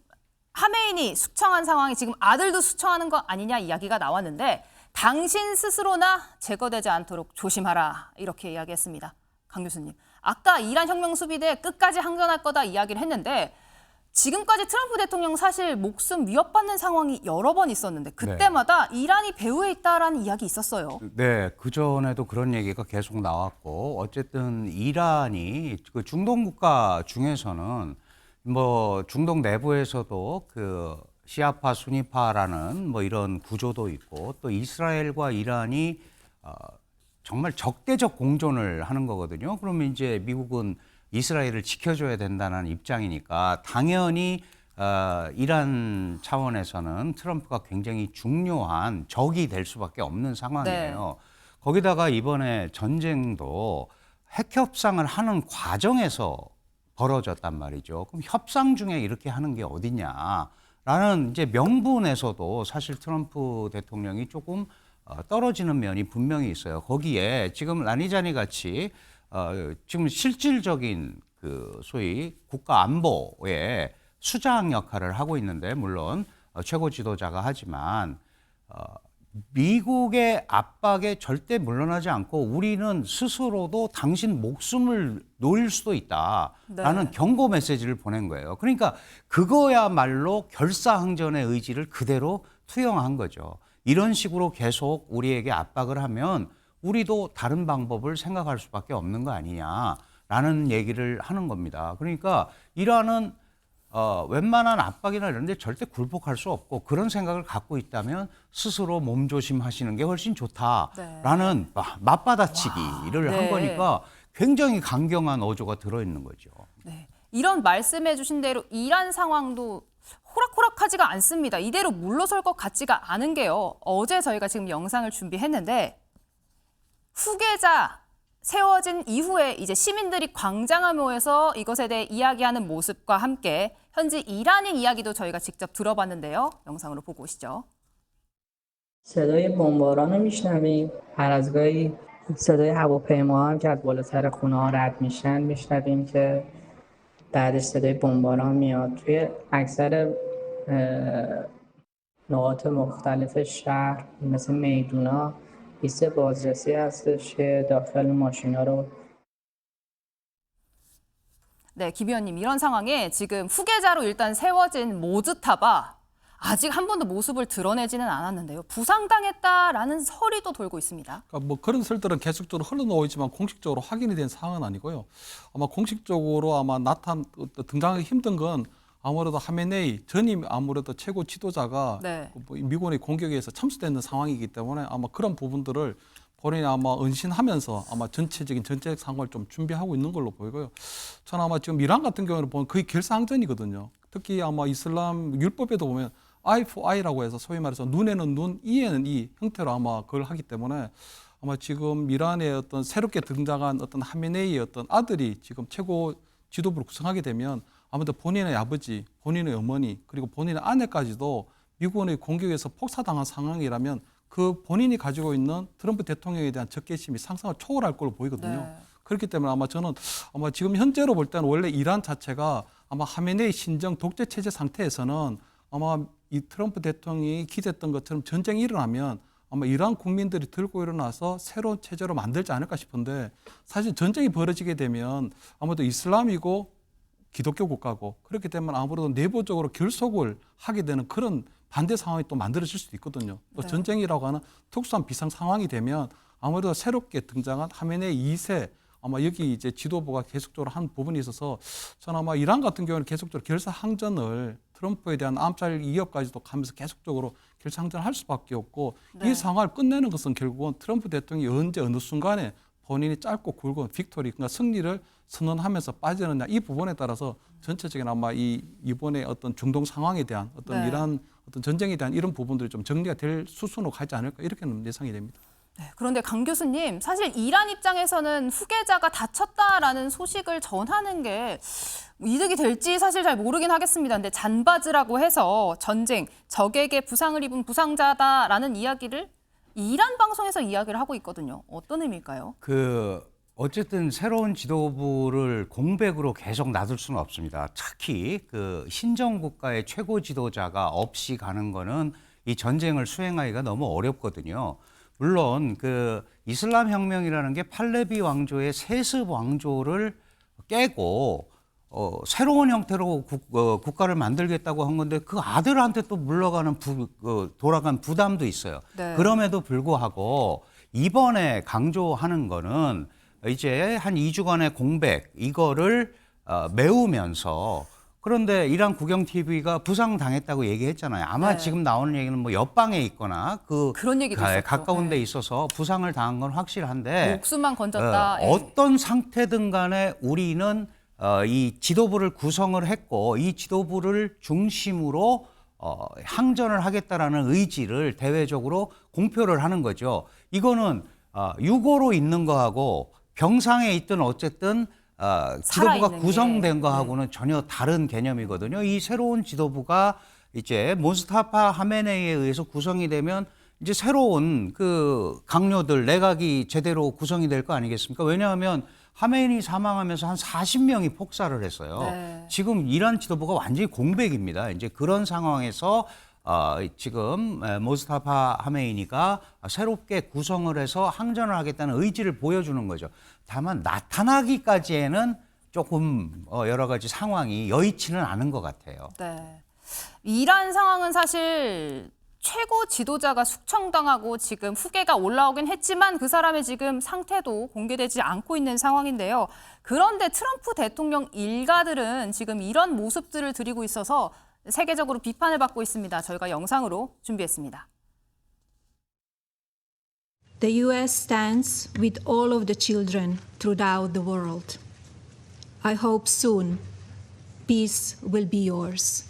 하메이니 숙청한 상황이 지금 아들도 숙청하는 거 아니냐 이야기가 나왔는데 당신 스스로나 제거되지 않도록 조심하라 이렇게 이야기했습니다. 강 교수님, 아까 이란 혁명 수비대 끝까지 항전할 거다 이야기를 했는데 지금까지 트럼프 대통령 사실 목숨 위협받는 상황이 여러 번 있었는데 그때마다 이란이 배후에 있다라는 이야기 있었어요. 네, 그전에도 그런 얘기가 계속 나왔고 어쨌든 이란이 그 중동 국가 중에서는 뭐 중동 내부에서도 그 시아파 수니파라는 뭐 이런 구조도 있고 또 이스라엘과 이란이 정말 적대적 공존을 하는 거거든요. 그러면 이제 미국은 이스라엘을 지켜줘야 된다는 입장이니까 당연히 이란 차원에서는 트럼프가 굉장히 중요한 적이 될 수밖에 없는 상황이에요. 네. 거기다가 이번에 전쟁도 핵 협상을 하는 과정에서 벌어졌단 말이죠. 그럼 협상 중에 이렇게 하는 게 어디냐라는 이제 명분에서도 사실 트럼프 대통령이 조금 떨어지는 면이 분명히 있어요. 거기에 지금 라니자니 같이 지금 실질적인 그 소위 국가 안보의 수장 역할을 하고 있는데 물론 최고 지도자가 하지만 미국의 압박에 절대 물러나지 않고 우리는 스스로도 당신 목숨을 놓을 수도 있다라는 네. 경고 메시지를 보낸 거예요. 그러니까 그거야말로 결사항전의 의지를 그대로 투영한 거죠. 이런 식으로 계속 우리에게 압박을 하면 우리도 다른 방법을 생각할 수밖에 없는 거 아니냐라는 얘기를 하는 겁니다. 그러니까 이란은 웬만한 압박이나 이런 데 절대 굴복할 수 없고 그런 생각을 갖고 있다면 스스로 몸조심하시는 게 훨씬 좋다라는 네. 맞받아치기를 한 거니까 굉장히 강경한 어조가 들어있는 거죠. 네. 이런 말씀해 주신 대로 이란 상황도 호락호락하지가 않습니다. 이대로 물러설 것 같지가 않은 게요. 어제 저희가 지금 영상을 준비했는데 후계자 세워진 이후에 이제 시민들이 광장을 모여서 이것에 대해 이야기하는 모습과 함께 현지 이란인 이야기도 저희가 직접 들어봤는데요. 영상으로 보고 오시죠. صدای بمباران رو میشنویم. هر از گاهی صدای هواپیماها هم که از بالاتر خونه ها رد میشن میشنویم که بعدش صدای بمباران میاد. توی اکثر نقاط مختلف شهر مثل میدونا ایست بازرسی هستش که داخل ماشینا رو 네, 김 의원님 이런 상황에 지금 후계자로 일단 세워진 모즈타바 아직 한 번도 모습을 드러내지는 않았는데요. 부상당했다라는 설이 또 돌고 있습니다. 그러니까 뭐 그런 설들은 계속적으로 흘러나오지만 공식적으로 확인이 된 사항은 아니고요. 아마 공식적으로 아마 등장하기 힘든 건 아무래도 하메네이 전임 아무래도 최고 지도자가 네. 미군의 공격에 의해서 참수되는 상황이기 때문에 아마 그런 부분들을 본인이 아마 은신하면서 아마 전체적인 정책 상황을 좀 준비하고 있는 걸로 보이고요. 저는 아마 지금 이란 같은 경우는 보면 거의 결사항전이거든요. 특히 아마 이슬람 율법에도 보면 eye for eye라고 해서 소위 말해서 눈에는 눈, 이에는 이 형태로 아마 그걸 하기 때문에 아마 지금 이란의 어떤 새롭게 등장한 어떤 하메네이의 어떤 아들이 지금 최고 지도부를 구성하게 되면 아무래도 본인의 아버지, 본인의 어머니, 그리고 본인의 아내까지도 미군의 공격에서 폭사당한 상황이라면 그 본인이 가지고 있는 트럼프 대통령에 대한 적개심이 상상을 초월할 걸로 보이거든요. 네. 그렇기 때문에 아마 저는 아마 지금 현재로 볼 때는 원래 이란 자체가 아마 하메네이 신정 독재 체제 상태에서는 아마 이 트럼프 대통령이 기대했던 것처럼 전쟁이 일어나면 아마 이란 국민들이 들고 일어나서 새로운 체제로 만들지 않을까 싶은데 사실 전쟁이 벌어지게 되면 아무래도 이슬람이고 기독교 국가고 그렇기 때문에 아무래도 내부적으로 결속을 하게 되는 그런 반대 상황이 또 만들어질 수도 있거든요. 또 네. 전쟁이라고 하는 특수한 비상 상황이 되면 아무래도 새롭게 등장한 하메네이 2세 아마 여기 이제 지도부가 계속적으로 한 부분이 있어서 저는 아마 이란 같은 경우는 계속적으로 결사항전을 트럼프에 대한 암살 위협까지도 가면서 계속적으로 결사항전을 할 수밖에 없고 네. 이 상황을 끝내는 것은 결국은 트럼프 대통령이 언제 어느 순간에 본인이 짧고 굵은 빅토리, 그러니까 승리를 선언하면서 빠지느냐 이 부분에 따라서 전체적인 아마 이번에 어떤 중동 상황에 대한 어떤 네. 이란 어떤 전쟁에 대한 이런 부분들이 좀 정리가 될 수순으로 가지 않을까 이렇게는 예상이 됩니다. 네, 그런데 강 교수님, 사실 이란 입장에서는 후계자가 다쳤다라는 소식을 전하는 게 이득이 될지 사실 잘 모르긴 하겠습니다. 근데 잔바즈라고 해서 전쟁, 적에게 부상을 입은 부상자다라는 이야기를 이란 방송에서 이야기를 하고 있거든요. 어떤 의미일까요? 어쨌든 새로운 지도부를 공백으로 계속 놔둘 수는 없습니다. 특히 그 신정 국가의 최고 지도자가 없이 가는 거는 이 전쟁을 수행하기가 너무 어렵거든요. 물론 그 이슬람 혁명이라는 게 팔레비 왕조의 세습 왕조를 깨고 새로운 형태로 국가를 만들겠다고 한 건데 그 아들한테 또 물러가는 돌아간 부담도 있어요. 네. 그럼에도 불구하고 이번에 강조하는 거는 이제 한 2주간의 공백 이거를 메우면서 그런데 이란 국영 TV가 부상당했다고 얘기했잖아요. 아마 네. 지금 나오는 얘기는 뭐 옆방에 있거나 그런 얘기도 있었죠. 가까운 데 네. 있어서 부상을 당한 건 확실한데 목숨만 건졌다. 예. 어떤 상태든 간에 우리는 이 지도부를 구성을 했고 이 지도부를 중심으로 항전을 하겠다라는 의지를 대외적으로 공표를 하는 거죠. 이거는 유고로 있는 거하고 병상에 있든 어쨌든 지도부가 구성된 거하고는 전혀 다른 개념이거든요. 이 새로운 지도부가 이제 모스타파 하메네이에 의해서 구성이 되면 이제 새로운 그 강요들 내각이 제대로 구성이 될 거 아니겠습니까? 왜냐하면 하메니 사망하면서 한 40명이 폭사를 했어요. 네. 지금 이란 지도부가 완전히 공백입니다. 이제 그런 상황에서 지금 모스타파 하메이니가 새롭게 구성을 해서 항전을 하겠다는 의지를 보여주는 거죠. 다만 나타나기까지에는 조금 여러 가지 상황이 여의치는 않은 것 같아요. 네. 이란 상황은 사실 최고 지도자가 숙청당하고 지금 후계가 올라오긴 했지만 그 사람의 지금 상태도 공개되지 않고 있는 상황인데요. 그런데 트럼프 대통령 일가들은 지금 이런 모습들을 들이고 있어서 세계적으로 비판을 받고 있습니다. 저희가 영상으로 준비했습니다. The U.S. stands with all of the children throughout the world. I hope soon peace will be yours.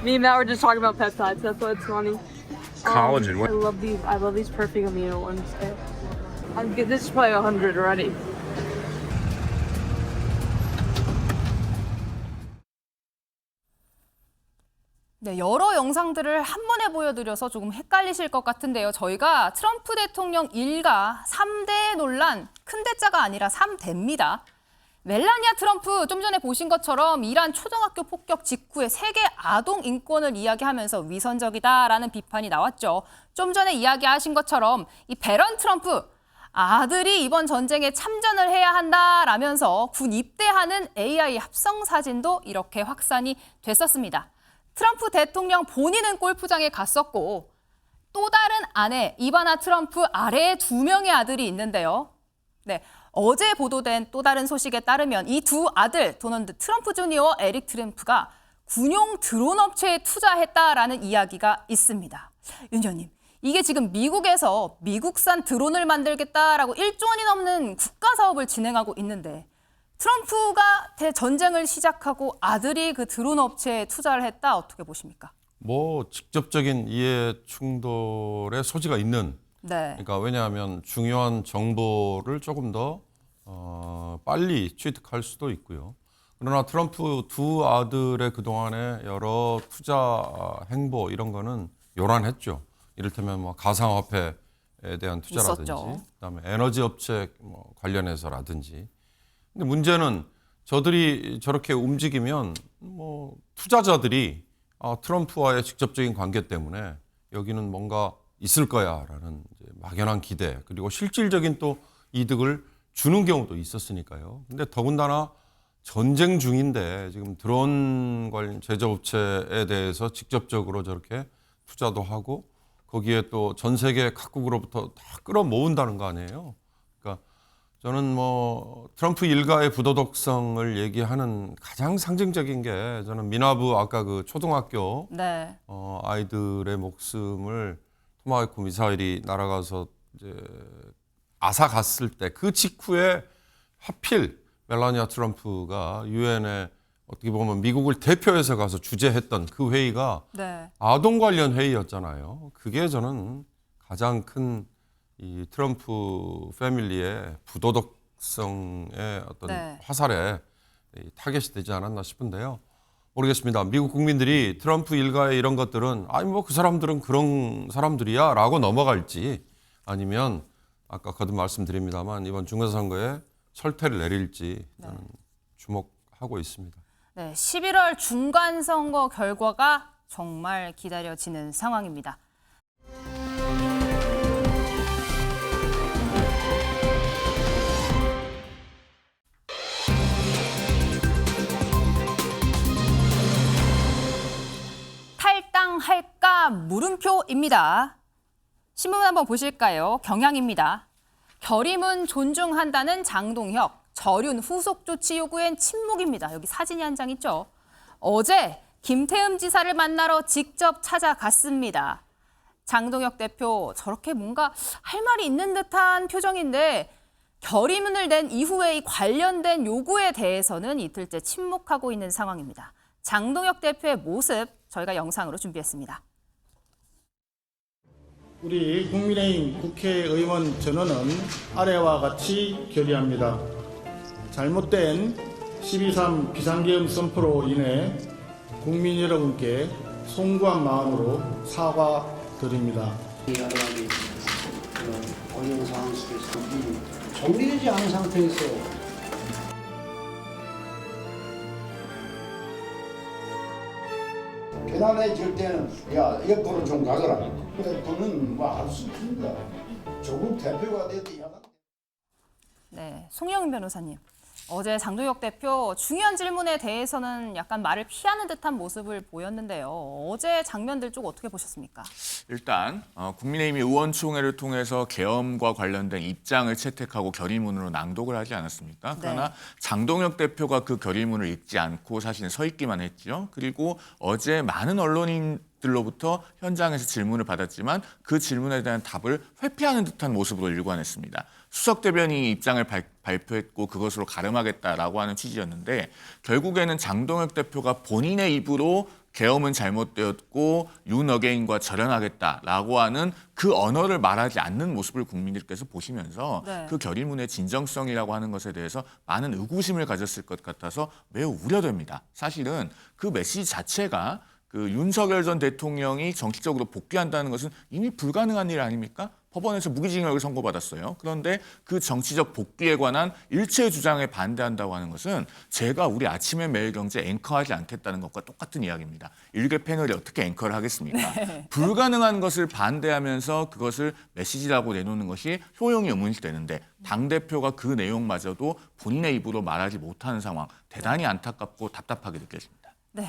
Me and Matt were just talking about peptides. That's why it's funny. Collagen. I love these perfect amino ones. This is probably 100 already. 네, 여러 영상들을 한 번에 보여드려서 조금 헷갈리실 것 같은데요. 저희가 트럼프 대통령 일가 3대 논란, 큰 대자가 아니라 3대입니다. 멜라니아 트럼프 좀 전에 보신 것처럼 이란 초등학교 폭격 직후에 세계 아동 인권을 이야기하면서 위선적이다라는 비판이 나왔죠. 좀 전에 이야기하신 것처럼 이 베런 트럼프 아들이 이번 전쟁에 참전을 해야 한다라면서 군 입대하는 AI 합성 사진도 이렇게 확산이 됐었습니다. 트럼프 대통령 본인은 골프장에 갔었고 또 다른 아내 이바나 트럼프 아래에 2명의 아들이 있는데요. 네, 어제 보도된 또 다른 소식에 따르면 이 두 아들 도널드 트럼프 주니어와 에릭 트럼프가 군용 드론 업체에 투자했다라는 이야기가 있습니다. 윤 의원님, 이게 지금 미국에서 미국산 드론을 만들겠다라고 1조 원이 넘는 국가 사업을 진행하고 있는데 트럼프가 대전쟁을 시작하고 아들이 그 드론 업체에 투자를 했다, 어떻게 보십니까? 뭐 직접적인 이해 충돌의 소지가 있는. 네. 그러니까 왜냐하면 중요한 정보를 조금 더 빨리 취득할 수도 있고요. 그러나 트럼프 두 아들의 그동안의 여러 투자 행보 이런 거는 요란했죠. 이를테면 뭐 가상화폐에 대한 투자라든지, 있었죠. 그다음에 에너지 업체 뭐 관련해서라든지. 근데 문제는 저들이 저렇게 움직이면 뭐 투자자들이 트럼프와의 직접적인 관계 때문에 여기는 뭔가 있을 거야라는 이제 막연한 기대, 그리고 실질적인 또 이득을 주는 경우도 있었으니까요. 근데 더군다나 전쟁 중인데 지금 드론 관련 제조업체에 대해서 직접적으로 저렇게 투자도 하고 거기에 또 전 세계 각국으로부터 다 끌어모은다는 거 아니에요. 그러니까 저는 뭐 트럼프 일가의 부도덕성을 얘기하는 가장 상징적인 게, 저는 미나브 아까 그 초등학교 네. 아이들의 목숨을 토마호크 미사일이 날아가서 이제 앗아갔을 때 그 직후에 하필 멜라니아 트럼프가 유엔에 어떻게 보면 미국을 대표해서 가서 주재했던 그 회의가 네. 아동 관련 회의였잖아요. 그게 저는 가장 큰 이 트럼프 패밀리의 부도덕성의 어떤 네. 화살에 타겟이 되지 않았나 싶은데요. 모르겠습니다. 미국 국민들이 트럼프 일가의 이런 것들은 아니 뭐 그 사람들은 그런 사람들이야 라고 넘어갈지, 아니면 아까 거듭 말씀드립니다만 이번 중간선거에 철퇴를 내릴지 저는 주목하고 있습니다. 네, 11월 중간선거 결과가 정말 기다려지는 상황입니다. 탈당할까 물음표입니다. 신문 한번 보실까요? 경향입니다. 결의문 존중한다는 장동혁, 절윤 후속 조치 요구엔 침묵입니다. 여기 사진이 한 장 있죠. 어제 김태흠 지사를 만나러 직접 찾아갔습니다. 장동혁 대표 저렇게 뭔가 할 말이 있는 듯한 표정인데 결의문을 낸 이후에 이 관련된 요구에 대해서는 이틀째 침묵하고 있는 상황입니다. 장동혁 대표의 모습 저희가 영상으로 준비했습니다. 우리 국민의힘 국회의원 전원은 아래와 같이 결의합니다. 잘못된 12.3 비상계엄 선포로 인해 국민 여러분께 송구한 마음으로 사과드립니다. 여러 가지 어려운 상황 속에서 정리되지 않은 상태에서 편안해질 때는 야 옆으로 좀 가거라. 그래 그는 뭐 할 수 없습니다. 조국 대표가 돼도 야당. 네, 송영 변호사님. 어제 장동혁 대표 중요한 질문에 대해서는 약간 말을 피하는 듯한 모습을 보였는데요. 어제 장면들 쪽 어떻게 보셨습니까? 일단 국민의힘이 의원총회를 통해서 계엄과 관련된 입장을 채택하고 결의문으로 낭독을 하지 않았습니까? 그러나 네. 장동혁 대표가 그 결의문을 읽지 않고 사실은 서 있기만 했죠. 그리고 어제 많은 언론인들로부터 현장에서 질문을 받았지만 그 질문에 대한 답을 회피하는 듯한 모습으로 일관했습니다. 수석 대변인이 입장을 발표했고 그것으로 가름하겠다라고 하는 취지였는데 결국에는 장동혁 대표가 본인의 입으로 계엄은 잘못되었고 윤 어게인과 절연하겠다라고 하는 그 언어를 말하지 않는 모습을 국민들께서 보시면서 네. 그 결의문의 진정성이라고 하는 것에 대해서 많은 의구심을 가졌을 것 같아서 매우 우려됩니다. 사실은 그 메시지 자체가 그 윤석열 전 대통령이 정치적으로 복귀한다는 것은 이미 불가능한 일 아닙니까? 법원에서 무기징역을 선고받았어요. 그런데 그 정치적 복귀에 관한 일체 주장에 반대한다고 하는 것은 제가 우리 아침의 매일경제 앵커하지 않겠다는 것과 똑같은 이야기입니다. 일개 패널이 어떻게 앵커를 하겠습니까? 네. 불가능한 것을 반대하면서 그것을 메시지라고 내놓는 것이 효용이 의문시되는데 당대표가 그 내용마저도 본인의 입으로 말하지 못하는 상황, 대단히 안타깝고 답답하게 느껴집니다. 네.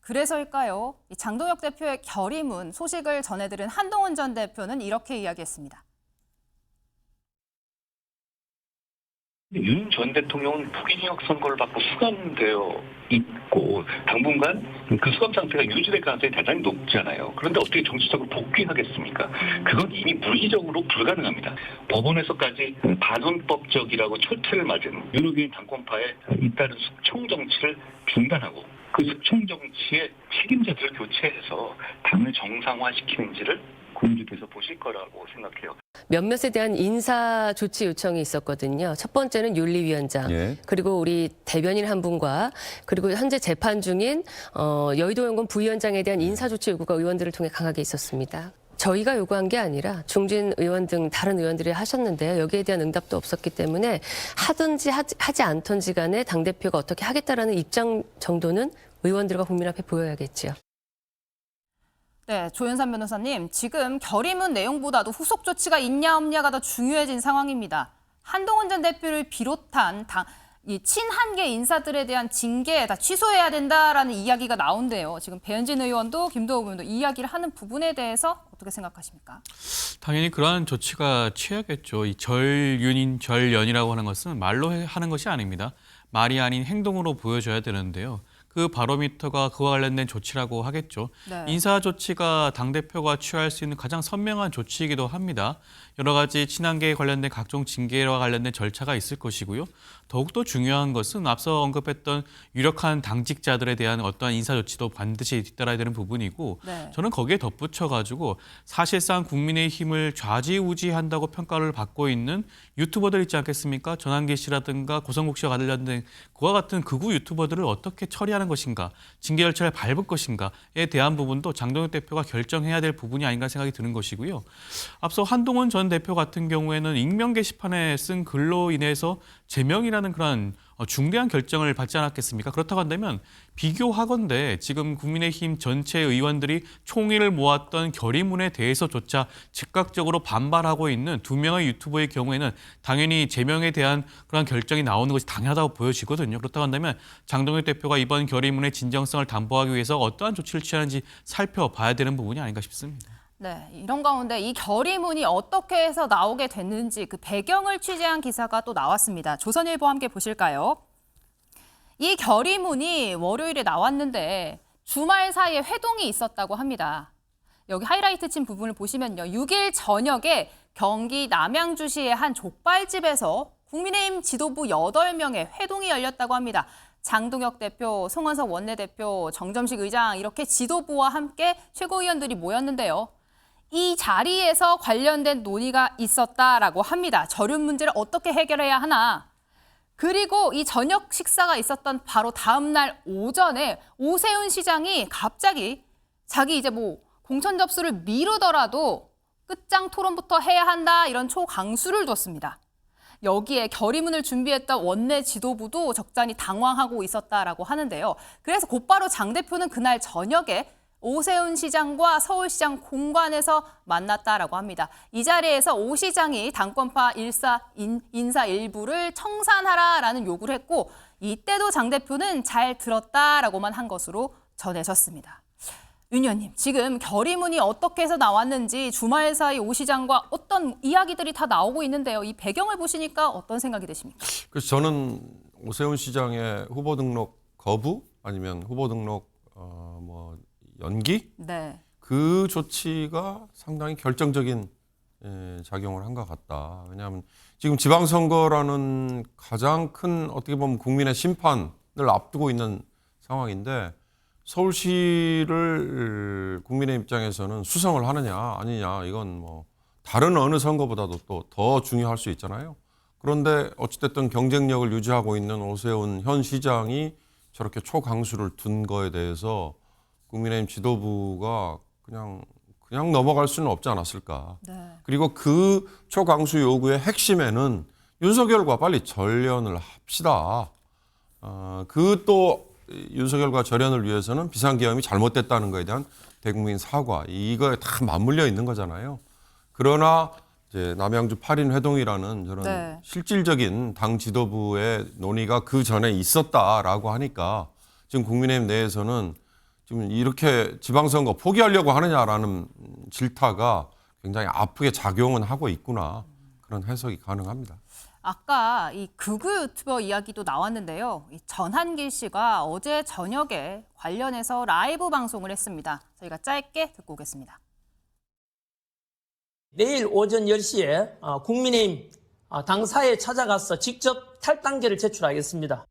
그래서일까요? 이 장동혁 대표의 결의문 소식을 전해들은 한동훈 전 대표는 이렇게 이야기했습니다. 윤 전 대통령은 무기징역 선고를 받고 수감되어 있고 당분간 그 수감 상태가 유지될 가능성이 대단히 높잖아요. 그런데 어떻게 정치적으로 복귀하겠습니까? 그건 이미 물리적으로 불가능합니다. 법원에서까지 반헌법적이라고 철퇴를 맞은 윤호규인 당권파의 잇따른 숙청 정치를 중단하고 그 숙청 정치의 책임자들을 교체해서 당을 정상화시키는지를 국민들께서 보실 거라고 생각해요. 몇몇에 대한 인사 조치 요청이 있었거든요. 첫 번째는 윤리위원장, 그리고 우리 대변인 한 분과 그리고 현재 재판 중인 여의도 연구원 부위원장에 대한 인사 조치 요구가 의원들을 통해 강하게 있었습니다. 저희가 요구한 게 아니라 중진 의원 등 다른 의원들이 하셨는데요. 여기에 대한 응답도 없었기 때문에 하든지 하지 않던지 간에 당대표가 어떻게 하겠다라는 입장 정도는 의원들과 국민 앞에 보여야겠죠. 네, 조윤선 변호사님, 지금 결의문 내용보다도 후속 조치가 있냐 없냐가 더 중요해진 상황입니다. 한동훈 전 대표를 비롯한 이 친한계 인사들에 대한 징계 다 취소해야 된다라는 이야기가 나온대요. 지금 배현진 의원도 김도우 의원도 이야기를 하는 부분에 대해서 어떻게 생각하십니까? 당연히 그러한 조치가 취해야겠죠. 이 절윤인 절연이라고 하는 것은 말로 하는 것이 아닙니다. 말이 아닌 행동으로 보여줘야 되는데요. 그 바로미터가 그와 관련된 조치라고 하겠죠. 네. 인사 조치가 당대표가 취할 수 있는 가장 선명한 조치이기도 합니다. 여러 가지 친한계에 관련된 각종 징계와 관련된 절차가 있을 것이고요. 더욱더 중요한 것은 앞서 언급했던 유력한 당직자들에 대한 어떠한 인사 조치도 반드시 뒤따라야 되는 부분이고 네. 저는 거기에 덧붙여가지고 사실상 국민의힘을 좌지우지한다고 평가를 받고 있는 유튜버들 있지 않겠습니까? 전환기 씨라든가 고성국 씨와 관련된 그와 같은 극우 유튜버들을 어떻게 처리하는 것인가, 징계 절차를 밟을 것인가에 대한 부분도 장동혁 대표가 결정해야 될 부분이 아닌가 생각이 드는 것이고요. 앞서 한동훈 전 대표 같은 경우에는 익명 게시판에 쓴 글로 인해서 제명이라는 그런 중대한 결정을 받지 않았겠습니까? 그렇다고 한다면 비교하건대 지금 국민의힘 전체 의원들이 총의를 모았던 결의문에 대해서조차 즉각적으로 반발하고 있는 2명의 유튜버의 경우에는 당연히 제명에 대한 그런 결정이 나오는 것이 당연하다고 보여지거든요. 그렇다고 한다면 장동혁 대표가 이번 결의문의 진정성을 담보하기 위해서 어떠한 조치를 취하는지 살펴봐야 되는 부분이 아닌가 싶습니다. 네, 이런 가운데 이 결의문이 어떻게 해서 나오게 됐는지 그 배경을 취재한 기사가 또 나왔습니다. 조선일보 함께 보실까요? 이 결의문이 월요일에 나왔는데 주말 사이에 회동이 있었다고 합니다. 여기 하이라이트 친 부분을 보시면요. 6일 저녁에 경기 남양주시의 한 족발집에서 국민의힘 지도부 8명의 회동이 열렸다고 합니다. 장동혁 대표, 송원석 원내대표, 정점식 의장 이렇게 지도부와 함께 최고위원들이 모였는데요. 이 자리에서 관련된 논의가 있었다라고 합니다. 저륜 문제를 어떻게 해결해야 하나. 그리고 이 저녁 식사가 있었던 바로 다음 날 오전에 오세훈 시장이 갑자기 자기 이제 공천 접수를 미루더라도 끝장 토론부터 해야 한다 이런 초강수를 뒀습니다. 여기에 결의문을 준비했던 원내 지도부도 적잖이 당황하고 있었다라고 하는데요. 그래서 곧바로 장 대표는 그날 저녁에 오세훈 시장과 서울시장 공관에서 만났다라고 합니다. 이 자리에서 오 시장이 당권파 인사 일부를 청산하라라는 요구를 했고 이때도 장 대표는 잘 들었다라고만 한 것으로 전해졌습니다. 윤 의원님, 지금 결의문이 어떻게 해서 나왔는지 주말 사이 오 시장과 어떤 이야기들이 다 나오고 있는데요. 이 배경을 보시니까 어떤 생각이 드십니까? 그래서 저는 오세훈 시장의 후보 등록 거부 아니면 후보 등록 연기? 네. 그 조치가 상당히 결정적인 작용을 한 것 같다. 왜냐하면 지금 지방선거라는 가장 큰 어떻게 보면 국민의 심판을 앞두고 있는 상황인데 서울시를 국민의 입장에서는 수성을 하느냐 아니냐 이건 다른 어느 선거보다도 또 더 중요할 수 있잖아요. 그런데 어찌됐든 경쟁력을 유지하고 있는 오세훈 현 시장이 저렇게 초강수를 둔 거에 대해서 국민의힘 지도부가 그냥 넘어갈 수는 없지 않았을까. 네. 그리고 그 초강수 요구의 핵심에는 윤석열과 빨리 절연을 합시다. 그 또 윤석열과 절연을 위해서는 비상계엄이 잘못됐다는 것에 대한 대국민 사과 이거에 다 맞물려 있는 거잖아요. 그러나 이제 남양주 8인 회동이라는 저런 실질적인 당 지도부의 논의가 그 전에 있었다라고 하니까 지금 국민의힘 내에서는 지금 이렇게 지방선거 포기하려고 하느냐라는 질타가 굉장히 아프게 작용은 하고 있구나. 그런 해석이 가능합니다. 아까 이 극우 유튜버 이야기도 나왔는데요. 이 전한길 씨가 어제 저녁에 관련해서 라이브 방송을 했습니다. 저희가 짧게 듣고 오겠습니다. 내일 오전 10시에 국민의힘 당사에 찾아가서 직접 탈당계를 제출하겠습니다.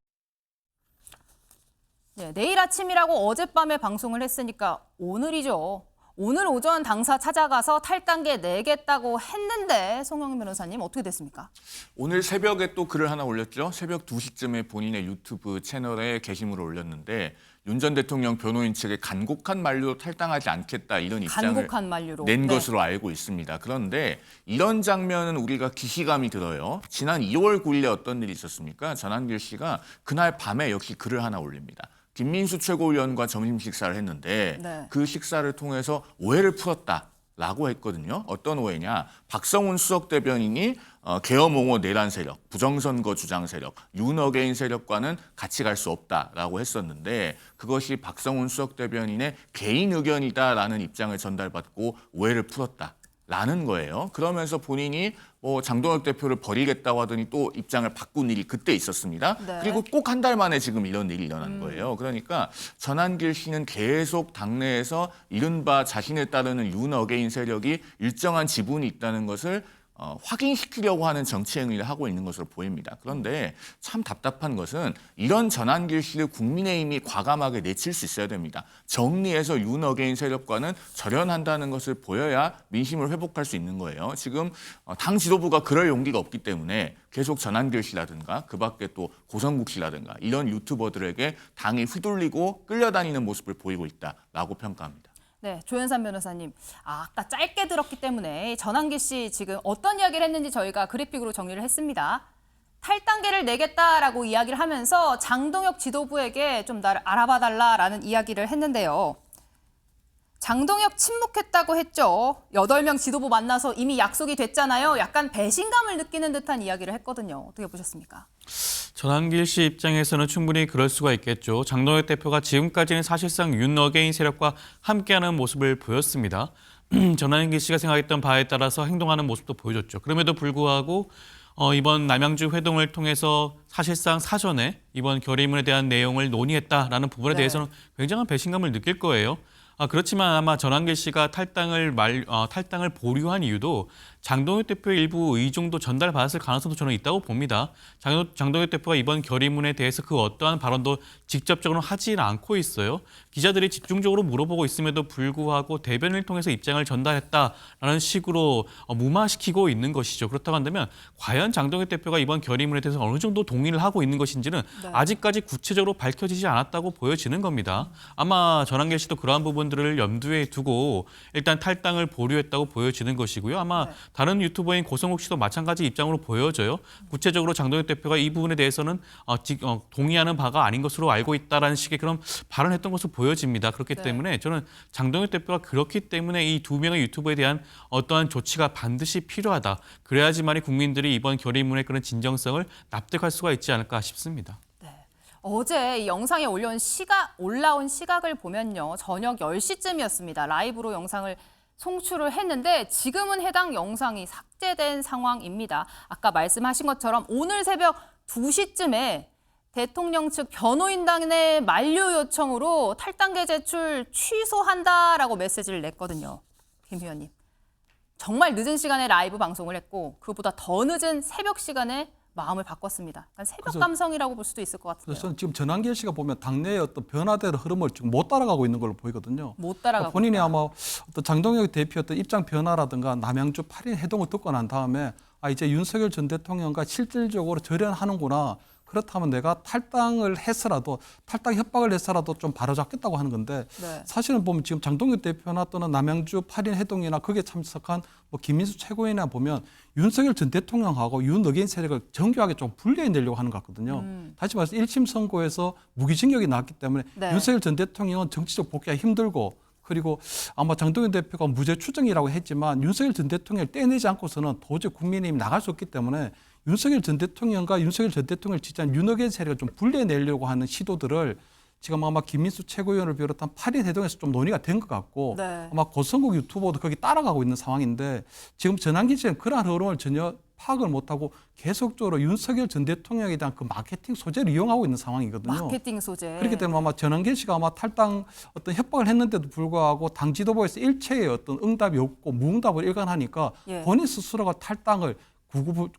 네, 내일 아침이라고 어젯밤에 방송을 했으니까 오늘이죠. 오늘 오전 당사 찾아가서 탈당계 내겠다고 했는데 송영길 변호사님 어떻게 됐습니까? 오늘 새벽에 또 글을 하나 올렸죠. 새벽 2시쯤에 본인의 유튜브 채널에 게시물을 올렸는데 윤 전 대통령 변호인 측의 간곡한 만류로 탈당하지 않겠다 이런 입장을 간곡한 만류로. 낸 네. 것으로 알고 있습니다. 그런데 이런 장면은 우리가 기시감이 들어요. 지난 2월 9일에 어떤 일이 있었습니까? 전한길 씨가 그날 밤에 역시 글을 하나 올립니다. 김민수 최고위원과 점심 식사를 했는데 네. 그 식사를 통해서 오해를 풀었다라고 했거든요. 어떤 오해냐? 박성훈 수석 대변인이 계엄옹호 내란 세력, 부정선거 주장 세력, 윤어게인 세력과는 같이 갈 수 없다라고 했었는데 그것이 박성훈 수석 대변인의 개인 의견이다라는 입장을 전달받고 오해를 풀었다라는 거예요. 그러면서 본인이 장동혁 대표를 버리겠다고 하더니 또 입장을 바꾼 일이 그때 있었습니다. 네. 그리고 꼭 한 달 만에 지금 이런 일이 일어난 거예요. 그러니까 전한길 씨는 계속 당내에서 이른바 자신을 따르는 윤어게인 세력이 일정한 지분이 있다는 것을 확인시키려고 하는 정치 행위를 하고 있는 것으로 보입니다. 그런데 참 답답한 것은 이런 전한길 씨를 국민의힘이 과감하게 내칠 수 있어야 됩니다. 정리해서 윤어게인 세력과는 절연한다는 것을 보여야 민심을 회복할 수 있는 거예요. 지금 당 지도부가 그럴 용기가 없기 때문에 계속 전한길 씨라든가 그 밖에 또 고성국 씨라든가 이런 유튜버들에게 당이 휘둘리고 끌려다니는 모습을 보이고 있다라고 평가합니다. 네, 조현산 변호사님. 아까 짧게 들었기 때문에 전한길 씨 지금 어떤 이야기를 했는지 저희가 그래픽으로 정리를 했습니다. 탈당계를 내겠다라고 이야기를 하면서 장동혁 지도부에게 좀 나를 알아봐달라라는 이야기를 했는데요. 장동혁 침묵했다고 했죠. 8명 지도부 만나서 이미 약속이 됐잖아요. 약간 배신감을 느끼는 듯한 이야기를 했거든요. 어떻게 보셨습니까? 전한길 씨 입장에서는 충분히 그럴 수가 있겠죠. 장동혁 대표가 지금까지는 사실상 윤어게인 세력과 함께하는 모습을 보였습니다. 전한길 씨가 생각했던 바에 따라서 행동하는 모습도 보여줬죠. 그럼에도 불구하고 이번 남양주 회동을 통해서 사실상 사전에 이번 결의문에 대한 내용을 논의했다라는 부분에 네. 대해서는 굉장한 배신감을 느낄 거예요. 그렇지만 아마 전한길 씨가 탈당을 보류한 이유도 장동혁 대표의 일부 의중도 전달받았을 가능성도 저는 있다고 봅니다. 장동혁 대표가 이번 결의문에 대해서 그 어떠한 발언도 직접적으로 하지는 않고 있어요. 기자들이 집중적으로 물어보고 있음에도 불구하고 대변인을 통해서 입장을 전달했다라는 식으로 무마시키고 있는 것이죠. 그렇다고 한다면 과연 장동혁 대표가 이번 결의문에 대해서 어느 정도 동의를 하고 있는 것인지는 네. 아직까지 구체적으로 밝혀지지 않았다고 보여지는 겁니다. 아마 전한길 씨도 그러한 부분들을 염두에 두고 일단 탈당을 보류했다고 보여지는 것이고요. 아마 네. 다른 유튜버인 고성국 씨도 마찬가지 입장으로 보여져요. 구체적으로 장동혁 대표가 이 부분에 대해서는 동의하는 바가 아닌 것으로 알고 있다라는 식의 그런 발언했던 것으로 보여집니다. 그렇기 네. 때문에 저는 장동혁 대표가 그렇기 때문에 이 2명의 유튜버에 대한 어떠한 조치가 반드시 필요하다. 그래야지만이 국민들이 이번 결의문의 그런 진정성을 납득할 수가 있지 않을까 싶습니다. 어제 이 영상에 올라온 시각을 보면요. 저녁 10시쯤이었습니다. 라이브로 영상을 송출을 했는데 지금은 해당 영상이 삭제된 상황입니다. 아까 말씀하신 것처럼 오늘 새벽 2시쯤에 대통령 측 변호인단의 만류 요청으로 탈당계 제출 취소한다라고 메시지를 냈거든요. 김 의원님. 정말 늦은 시간에 라이브 방송을 했고 그보다 더 늦은 새벽 시간에 마음을 바꿨습니다. 그러니까 새벽 감성이라고 볼 수도 있을 것 같은데요. 그래서 저는 지금 전한길 씨가 보면 당내의 어떤 변화되는 흐름을 지금 못 따라가고 있는 걸로 보이거든요. 못 따라가고 본인이 있다. 아마 어떤 장동혁 대표 어떤 입장 변화라든가 남양주 8인 해동을 듣고 난 다음에 이제 윤석열 전 대통령과 실질적으로 절연하는구나. 그렇다면 내가 탈당을 해서라도 탈당 협박을 해서라도 좀 바로잡겠다고 하는 건데 네. 사실은 보면 지금 장동혁 대표나 또는 남양주 8인 해동이나 거기에 참석한 김민수 최고위원이나 보면 윤석열 전 대통령하고 윤어게인 세력을 정교하게 좀 분리해내려고 하는 것 같거든요. 다시 말해서 1심 선고에서 무기징역이 나왔기 때문에 네. 윤석열 전 대통령은 정치적 복귀가 힘들고 그리고 아마 장동혁 대표가 무죄 추정이라고 했지만 윤석열 전 대통령을 떼내지 않고서는 도저히 국민의힘이 나갈 수 없기 때문에 윤석열 전 대통령과 윤석열 전 대통령을 지지한 윤어게인 세력을 좀 분리해내려고 하는 시도들을 지금 아마 김민수 최고위원을 비롯한 8인 회동에서 좀 논의가 된 것 같고 네. 아마 고성국 유튜버도 거기 따라가고 있는 상황인데 지금 전환기 씨는 그러한 흐름을 전혀 파악을 못하고 계속적으로 윤석열 전 대통령에 대한 그 마케팅 소재를 이용하고 있는 상황이거든요. 마케팅 소재. 그렇기 때문에 아마 전환길 씨가 아마 탈당 어떤 협박을 했는데도 불구하고 당 지도부에서 일체의 어떤 응답이 없고 무응답을 일관하니까 예. 본인 스스로가 탈당을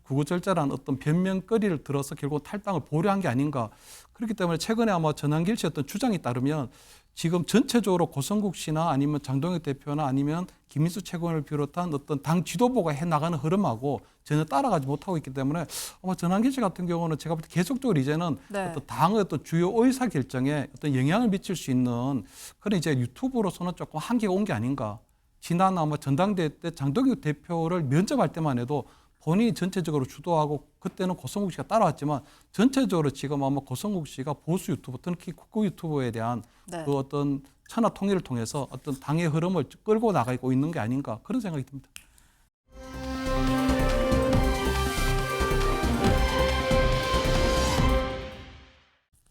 구구절절한 어떤 변명거리를 들어서 결국 탈당을 보류한 게 아닌가. 그렇기 때문에 최근에 아마 전환길 씨 어떤 주장에 따르면 지금 전체적으로 고성국 씨나 아니면 장동혁 대표나 아니면 김민수 최고위원을 비롯한 어떤 당 지도부가 해나가는 흐름하고 전혀 따라가지 못하고 있기 때문에 아마 전환길 씨 같은 경우는 제가 볼 때 계속적으로 이제는 네. 어떤 당의 어떤 주요 의사 결정에 어떤 영향을 미칠 수 있는 그런 이제 유튜브로서는 조금 한계가 온 게 아닌가. 지난 아마 전당대회 때 장동혁 대표를 면접할 때만 해도 본인이 전체적으로 주도하고 그때는 고성국 씨가 따라왔지만 전체적으로 지금 아마 고성국 씨가 보수 유튜브 특히 국구 유튜브에 대한 네. 그 어떤 천하 통일을 통해서 어떤 당의 흐름을 끌고 나가고 있는 게 아닌가 그런 생각이 듭니다.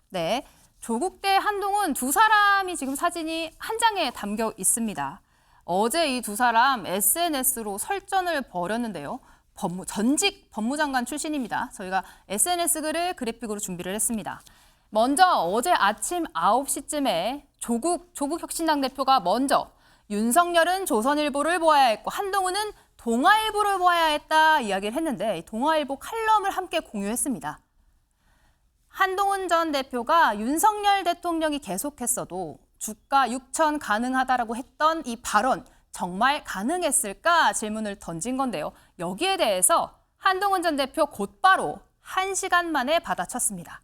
네. 조국 대 한동훈 두 사람이 지금 사진이 한 장에 담겨 있습니다. 어제 이 두 사람 SNS로 설전을 벌였는데요. 전직 법무장관 출신입니다. 저희가 SNS 글을 그래픽으로 준비를 했습니다. 먼저 어제 아침 9시쯤에 조국 혁신당 대표가 먼저 윤석열은 조선일보를 보아야 했고 한동훈은 동아일보를 보아야 했다 이야기를 했는데 동아일보 칼럼을 함께 공유했습니다. 한동훈 전 대표가 윤석열 대통령이 계속했어도 주가 6천 가능하다라고 했던 이 발언 정말 가능했을까 질문을 던진 건데요. 여기에 대해서 한동훈 전 대표 곧바로 1시간 만에 받아쳤습니다.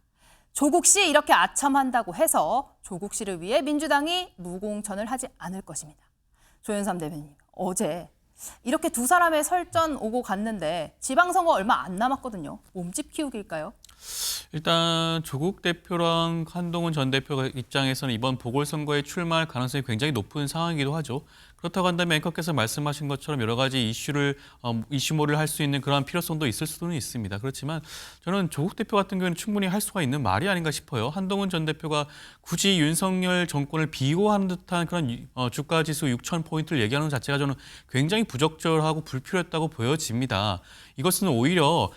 조국 씨 이렇게 아첨한다고 해서 조국 씨를 위해 민주당이 무공천을 하지 않을 것입니다. 조현삼 대변인, 어제 이렇게 두 사람의 설전 오고 갔는데 지방선거 얼마 안 남았거든요. 몸집 키우기일까요? 일단 조국 대표랑 한동훈 전 대표 입장에서는 이번 보궐선거에 출마할 가능성이 굉장히 높은 상황이기도 하죠. 그렇다고 한다면 앵커께서 말씀하신 것처럼 여러 가지 이슈몰을 할 수 있는 그러한 필요성도 있을 수는 있습니다. 그렇지만 저는 조국 대표 같은 경우는 충분히 할 수가 있는 말이 아닌가 싶어요. 한동훈 전 대표가 굳이 윤석열 정권을 비호하는 듯한 그런 주가지수 6,000포인트를 얘기하는 것 자체가 저는 굉장히 부적절하고 불필요했다고 보여집니다. 이것은 오히려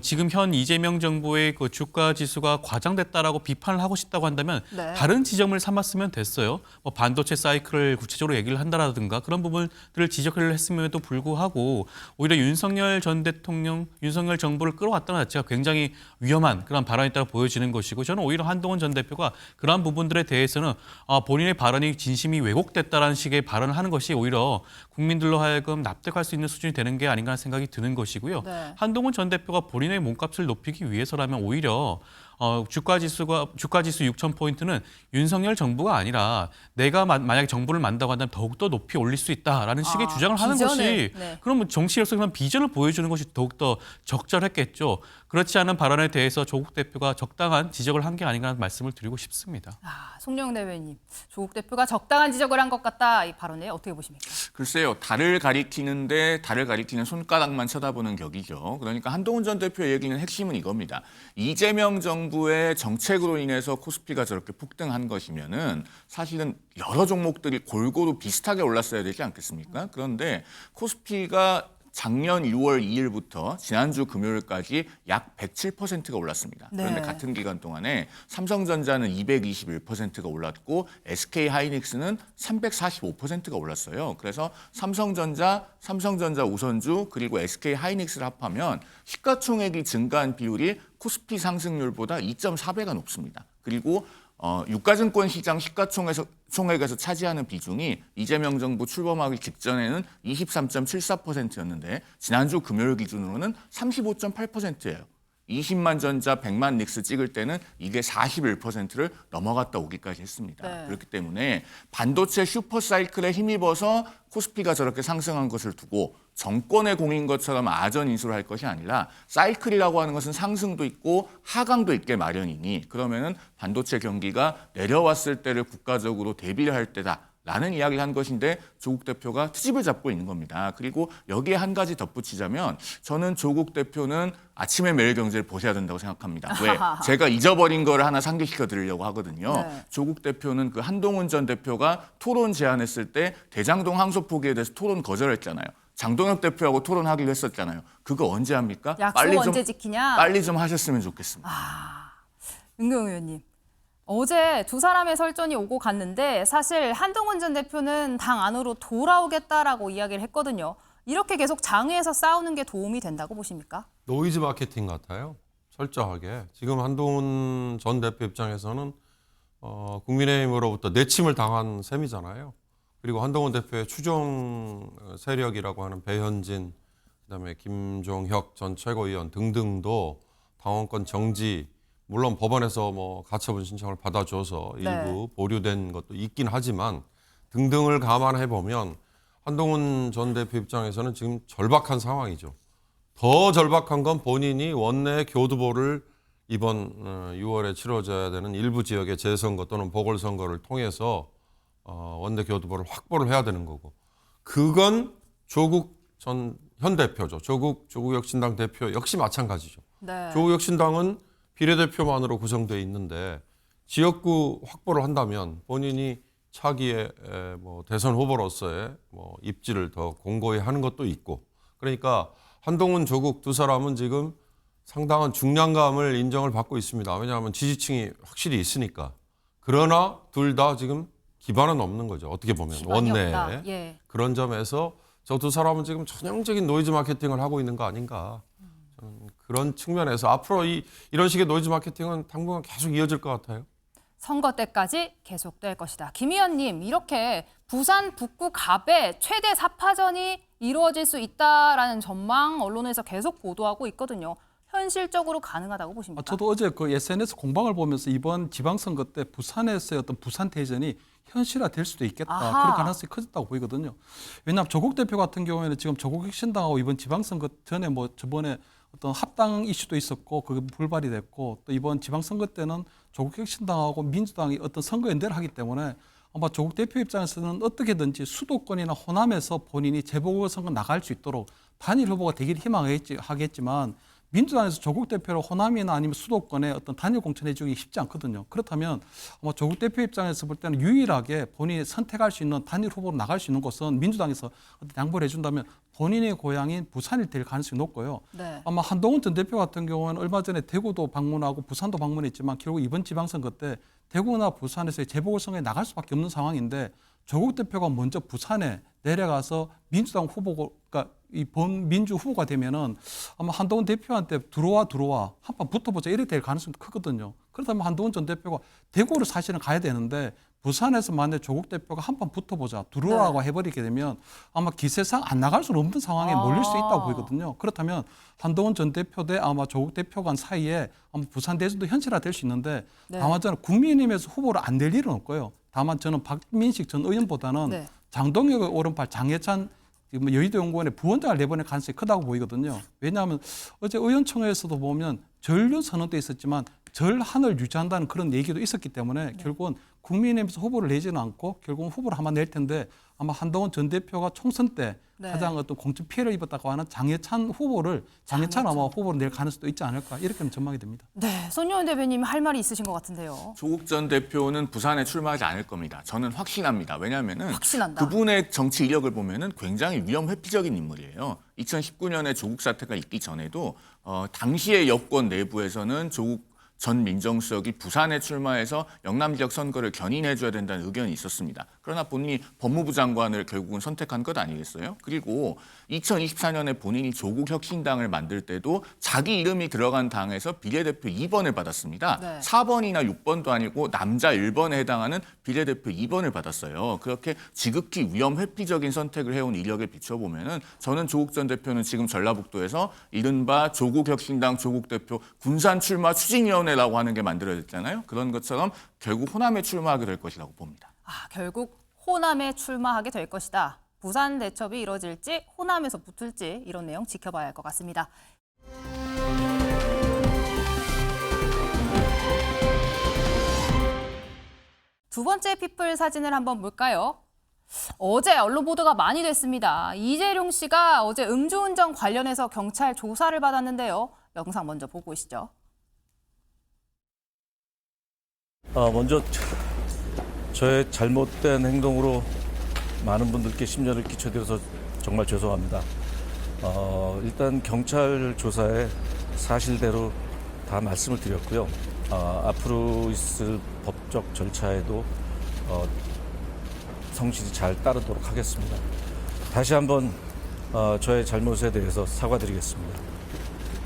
지금 현 이재명 정부의 그 주가 지수가 과장됐다라고 비판을 하고 싶다고 한다면 네. 다른 지점을 삼았으면 됐어요. 반도체 사이클을 구체적으로 얘기를 한다라든가 그런 부분들을 지적을 했음에도 불구하고 오히려 윤석열 전 대통령, 윤석열 정부를 끌어왔다는 자체가 굉장히 위험한 그런 발언이라고 보여지는 것이고 저는 오히려 한동훈 전 대표가 그러한 부분들에 대해서는 본인의 발언이 진심이 왜곡됐다라는 식의 발언을 하는 것이 오히려 국민들로 하여금 납득할 수 있는 수준이 되는 게 아닌가 하는 생각이 드는 것이고요. 네. 한동훈 전 대표가 본인의 몸값을 높이기 위해서라면 오히려 주가지수 6,000포인트는 윤석열 정부가 아니라 내가 만약에 정부를 만든다고 한다면 더욱더 높이 올릴 수 있다라는 식의 주장을 하는 것이 네. 그러면 정치로서 그런 비전을 보여주는 것이 더욱더 적절했겠죠. 그렇지 않은 발언에 대해서 조국 대표가 적당한 지적을 한 게 아닌가 하는 말씀을 드리고 싶습니다. 송영 대변인, 조국 대표가 적당한 지적을 한 것 같다 이 발언에 어떻게 보십니까? 글쎄요. 달을 가리키는데 달을 가리키는 손가락만 쳐다보는 격이죠. 그러니까 한동훈 전 대표의 얘기는 핵심은 이겁니다. 이재명 정부의 정책으로 인해서 코스피가 저렇게 폭등한 것이면은 사실은 여러 종목들이 골고루 비슷하게 올랐어야 되지 않겠습니까? 그런데 코스피가 작년 6월 2일부터 지난주 금요일까지 약 107%가 올랐습니다. 그런데 네. 같은 기간 동안에 삼성전자는 221%가 올랐고 SK하이닉스는 345%가 올랐어요. 그래서 삼성전자 우선주 그리고 SK하이닉스를 합하면 시가총액이 증가한 비율이 코스피 상승률보다 2.4배가 높습니다. 그리고 유가증권 시장 시가총액에서 차지하는 비중이 이재명 정부 출범하기 직전에는 23.74%였는데 지난주 금요일 기준으로는 35.8%예요. 20만 전자 100만 닉스 찍을 때는 이게 41%를 넘어갔다 오기까지 했습니다. 네. 그렇기 때문에 반도체 슈퍼사이클에 힘입어서 코스피가 저렇게 상승한 것을 두고 정권의 공인 것처럼 아전 인수를 할 것이 아니라 사이클이라고 하는 것은 상승도 있고 하강도 있게 마련이니 그러면은 반도체 경기가 내려왔을 때를 국가적으로 대비를 할 때다. 라는 이야기를 한 것인데 조국 대표가 트집을 잡고 있는 겁니다. 그리고 여기에 한 가지 덧붙이자면 저는 조국 대표는 아침에 매일경제를 보셔야 된다고 생각합니다. 왜? 제가 잊어버린 거를 하나 상기시켜 드리려고 하거든요. 네. 조국 대표는 그 한동훈 전 대표가 토론 제안했을 때 대장동 항소 포기에 대해서 토론 거절했잖아요. 장동혁 대표하고 토론하기로 했었잖아요. 그거 언제 합니까? 약속 언제 지키냐? 빨리 좀 하셨으면 좋겠습니다. 은경 의원님. 어제 두 사람의 설전이 오고 갔는데 사실 한동훈 전 대표는 당 안으로 돌아오겠다라고 이야기를 했거든요. 이렇게 계속 장외에서 싸우는 게 도움이 된다고 보십니까? 노이즈 마케팅 같아요. 철저하게. 지금 한동훈 전 대표 입장에서는 국민의힘으로부터 내침을 당한 셈이잖아요. 그리고 한동훈 대표의 추종 세력이라고 하는 배현진, 그다음에 김종혁 전 최고위원 등등도 당원권 정지, 물론 법원에서 뭐 가처분 신청을 받아줘서 일부 보류된 것도 있긴 하지만 등등을 감안해 보면 한동훈 전 대표 입장에서는 지금 절박한 상황이죠. 더 절박한 건 본인이 원내 교두보를 이번 6월에 치러져야 되는 일부 지역의 재선거 또는 보궐선거를 통해서 원내 교두보를 확보를 해야 되는 거고, 그건 조국 현 대표죠. 조국혁신당 대표 역시 마찬가지죠. 네. 조국혁신당은 비례대표만으로 구성되어 있는데 지역구 확보를 한다면 본인이 차기의 뭐 대선 후보로서의 뭐 입지를 더 공고히 하는 것도 있고, 그러니까 한동훈, 조국 두 사람은 지금 상당한 중량감을 인정을 받고 있습니다. 왜냐하면 지지층이 확실히 있으니까. 그러나 둘 다 지금 기반은 없는 거죠. 어떻게 보면 원내에. 예. 그런 점에서 저 두 사람은 지금 전형적인 노이즈 마케팅을 하고 있는 거 아닌가. 저는 그런 측면에서 앞으로 이런 식의 노이즈 마케팅은 당분간 계속 이어질 것 같아요. 선거 때까지 계속될 것이다. 김 의원님, 이렇게 부산 북구 갑에 최대 사파전이 이루어질 수 있다라는 전망 언론에서 계속 보도하고 있거든요. 현실적으로 가능하다고 보십니까? 저도 어제 그 SNS 공방을 보면서 이번 지방선거 때 부산에서의 어떤 부산 대전이 현실화될 수도 있겠다. 아하. 그런 가능성이 커졌다고 보이거든요. 왜냐하면 조국 대표 같은 경우에는 지금 조국혁신당하고 이번 지방선거 전에 뭐 저번에 어떤 합당 이슈도 있었고 그게 불발이 됐고, 또 이번 지방선거 때는 조국혁신당하고 민주당이 어떤 선거 연대를 하기 때문에 아마 조국 대표 입장에서는 어떻게든지 수도권이나 호남에서 본인이 재보궐선거 나갈 수 있도록 단일 후보가 되기를 희망하겠지만 민주당에서 조국 대표를 호남이나 아니면 수도권에 어떤 단일 공천해 주기 쉽지 않거든요. 그렇다면 아마 조국 대표 입장에서 볼 때는 유일하게 본인이 선택할 수 있는 단일 후보로 나갈 수 있는 곳은 민주당에서 어떤 양보를 해준다면 본인의 고향인 부산이 될 가능성이 높고요. 네. 아마 한동훈 전 대표 같은 경우는 얼마 전에 대구도 방문하고 부산도 방문했지만 결국 이번 지방선거 때 대구나 부산에서의 재보궐선거에 나갈 수밖에 없는 상황인데, 조국 대표가 먼저 부산에 내려가서 민주당 후보가, 그러니까 이 범민주 후보가 되면은 아마 한동훈 대표한테 들어와 한판 붙어보자 이렇게 될 가능성이 크거든요. 그렇다면 한동훈 전 대표가 대구를 사실은 가야 되는데 부산에서 만약에 조국 대표가 한판 붙어보자 들어와고 해버리게 되면 아마 기세상 안 나갈 수는 없는 상황에 몰릴 수 있다고 보이거든요. 그렇다면 한동훈 전 대표 대 아마 조국 대표 간 사이에 아마 부산 대전도 현실화될 수 있는데, 다만 저는 국민의힘에서 후보를 안 낼 일은 없고요. 다만 저는 박민식 전 의원보다는 장동혁의 오른팔 장해찬 여의도 연구원에 부원장을 내보낼 가능성이 크다고 보이거든요. 왜냐하면 어제 의원총회에서도 보면 전류 선언도 있었지만 절한을 유지한다는 그런 얘기도 있었기 때문에 결국은 국민의힘에서 후보를 내지는 않고 결국은 후보를 한번 낼 텐데, 아마 한동훈 전 대표가 총선 때 가장 어떤 공천 피해를 입었다고 하는 장해찬 아마 후보를 낼 가능성도 있지 않을까, 이렇게는 전망이 됩니다. 네, 손요원 대변님 할 말이 있으신 것 같은데요. 조국 전 대표는 부산에 출마하지 않을 겁니다. 저는 확신합니다. 왜냐하면 확신한다. 그분의 정치 이력을 보면은 굉장히 위험 회피적인 인물이에요. 2019년에 조국 사태가 있기 전에도 당시의 여권 내부에서는 조국 전 민정수석이 부산에 출마해서 영남 지역 선거를 견인해줘야 된다는 의견이 있었습니다. 그러나 본인이 법무부 장관을 결국은 선택한 것 아니겠어요? 그리고 2024년에 본인이 조국혁신당을 만들 때도 자기 이름이 들어간 당에서 비례대표 2번을 받았습니다. 네. 4번이나 6번도 아니고 남자 1번에 해당하는 비례대표 2번을 받았어요. 그렇게 지극히 위험 회피적인 선택을 해온 이력에 비춰보면은 저는 조국 전 대표는 지금 전라북도에서 이른바 조국혁신당 조국 대표 군산 출마 추진위원회라고 하는 게 만들어졌잖아요. 그런 것처럼 결국 호남에 출마하게 될 것이라고 봅니다. 결국 호남에 출마하게 될 것이다. 부산 대첩이 이뤄질지 호남에서 붙을지 이런 내용 지켜봐야 할 것 같습니다. 두 번째 피플 사진을 한번 볼까요? 어제 언론 보도가 많이 됐습니다. 이재룡 씨가 어제 음주운전 관련해서 경찰 조사를 받았는데요. 영상 먼저 보고 오시죠. 먼저 저의 잘못된 행동으로 많은 분들께 심려를 끼쳐드려서 정말 죄송합니다. 일단 경찰 조사에 사실대로 다 말씀을 드렸고요. 앞으로 있을 법적 절차에도 성실히 잘 따르도록 하겠습니다. 다시 한번 저의 잘못에 대해서 사과드리겠습니다.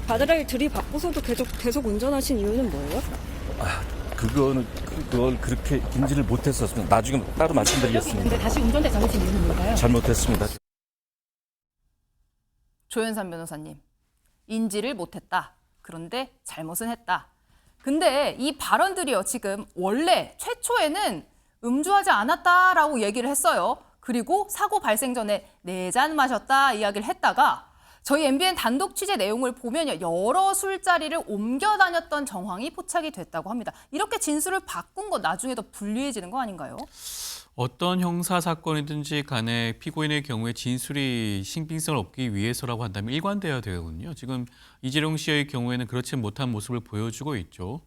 가드레일 들이받고서도 계속 운전하신 이유는 뭐예요? 그걸 그렇게 인지를 못했었습니다. 나중에 따로 말씀드리겠습니다. 근데 다시 운전대 잡으신 이유는 뭘까요? 잘못했습니다. 조현산 변호사님, 인지를 못했다. 그런데 잘못은 했다. 근데 이 발언들이요, 지금 원래 최초에는 음주하지 않았다라고 얘기를 했어요. 그리고 사고 발생 전에 4잔 마셨다 이야기를 했다가 저희 MBN 단독 취재 내용을 보면요, 여러 술자리를 옮겨 다녔던 정황이 포착이 됐다고 합니다. 이렇게 진술을 바꾼 거 나중에 더 불리해지는 거 아닌가요? 어떤 형사 사건이든지 간에 피고인의 경우에 진술이 신빙성을 얻기 위해서라고 한다면 일관되어야 되거든요. 지금 이재룡 씨의 경우에는 그렇지 못한 모습을 보여주고 있죠.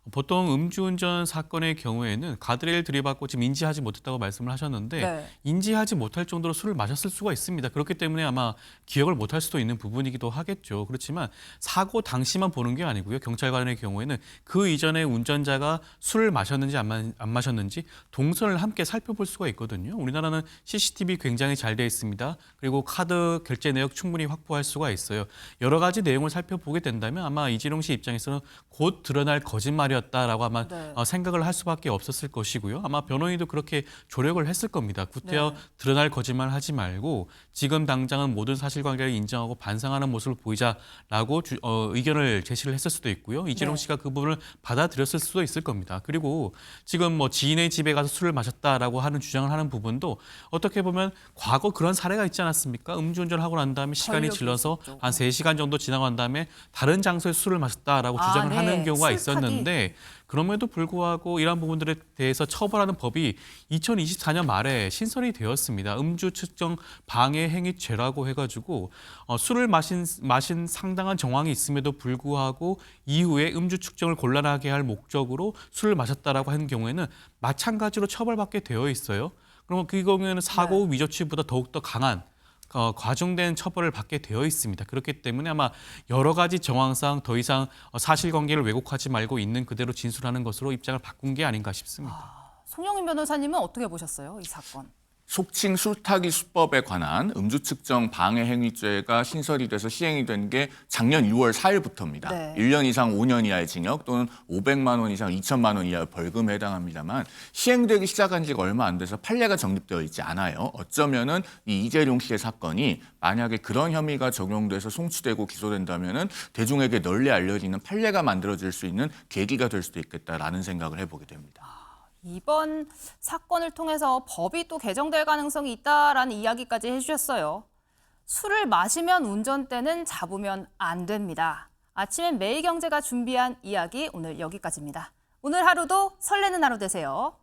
보통 음주운전 사건의 경우에는 가드레일 들이받고 지금 인지하지 못했다고 말씀을 하셨는데 네. 인지하지 못할 정도로 술을 마셨을 수가 있습니다. 그렇기 때문에 아마 기억을 못할 수도 있는 부분이기도 하겠죠. 그렇지만 사고 당시만 보는 게 아니고요. 경찰관의 경우에는 그 이전에 운전자가 술을 마셨는지 안 마셨는지 동선을 함께 살펴볼 수가 있거든요. 우리나라는 CCTV 굉장히 잘 돼 있습니다. 그리고 카드 결제 내역 충분히 확보할 수가 있어요. 여러 가지 내용을 살펴보게 된다면 아마 이재룡 씨 입장에서는 곧 드러날 거짓말이었다라고 아마 생각을 할 수밖에 없었을 것이고요. 아마 변호인도 그렇게 조력을 했을 겁니다. 구태여 드러날 거짓말 하지 말고 지금 당장은 모든 사실관계를 인정하고 반성하는 모습을 보이자라고 의견을 제시를 했을 수도 있고요. 이재룡 씨가 그 부분을 받아들였을 수도 있을 겁니다. 그리고 지금 뭐 지인의 집에 가서 술을 마셨다라고 하는 주장을 하는 부분도 어떻게 보면 과거 그런 사례가 있지 않았습니까? 음주운전을 하고 난 다음에 시간이 질러서 한 3시간 정도 지나고 난 다음에 다른 장소에 술을 마셨다라고 주장을 하는 경우가 있었는데 그럼에도 불구하고 이러한 부분들에 대해서 처벌하는 법이 2024년 말에 신설이 되었습니다. 음주 측정 방해 행위죄라고 해가지고 술을 마신 상당한 정황이 있음에도 불구하고 이후에 음주 측정을 곤란하게 할 목적으로 술을 마셨다라고 하는 경우에는 마찬가지로 처벌받게 되어 있어요. 그러면 그 경우에는 사고 위조치보다 더욱더 강한 과중된 처벌을 받게 되어 있습니다. 그렇기 때문에 아마 여러 가지 정황상 더 이상 사실관계를 왜곡하지 말고 있는 그대로 진술하는 것으로 입장을 바꾼 게 아닌가 싶습니다. 송영인 변호사님은 어떻게 보셨어요, 이 사건? 속칭 술타기 수법에 관한 음주 측정 방해 행위죄가 신설이 돼서 시행이 된 게 작년 6월 4일부터입니다. 네. 1년 이상 5년 이하의 징역 또는 500만 원 이상 2천만 원 이하의 벌금에 해당합니다만 시행되기 시작한 지가 얼마 안 돼서 판례가 정립되어 있지 않아요. 어쩌면은 이 이재룡 씨의 사건이 만약에 그런 혐의가 적용돼서 송치되고 기소된다면은 대중에게 널리 알려지는 판례가 만들어질 수 있는 계기가 될 수도 있겠다라는 생각을 해보게 됩니다. 이번 사건을 통해서 법이 또 개정될 가능성이 있다라는 이야기까지 해주셨어요. 술을 마시면 운전대는 잡으면 안 됩니다. 아침엔 매일경제가 준비한 이야기 오늘 여기까지입니다. 오늘 하루도 설레는 하루 되세요.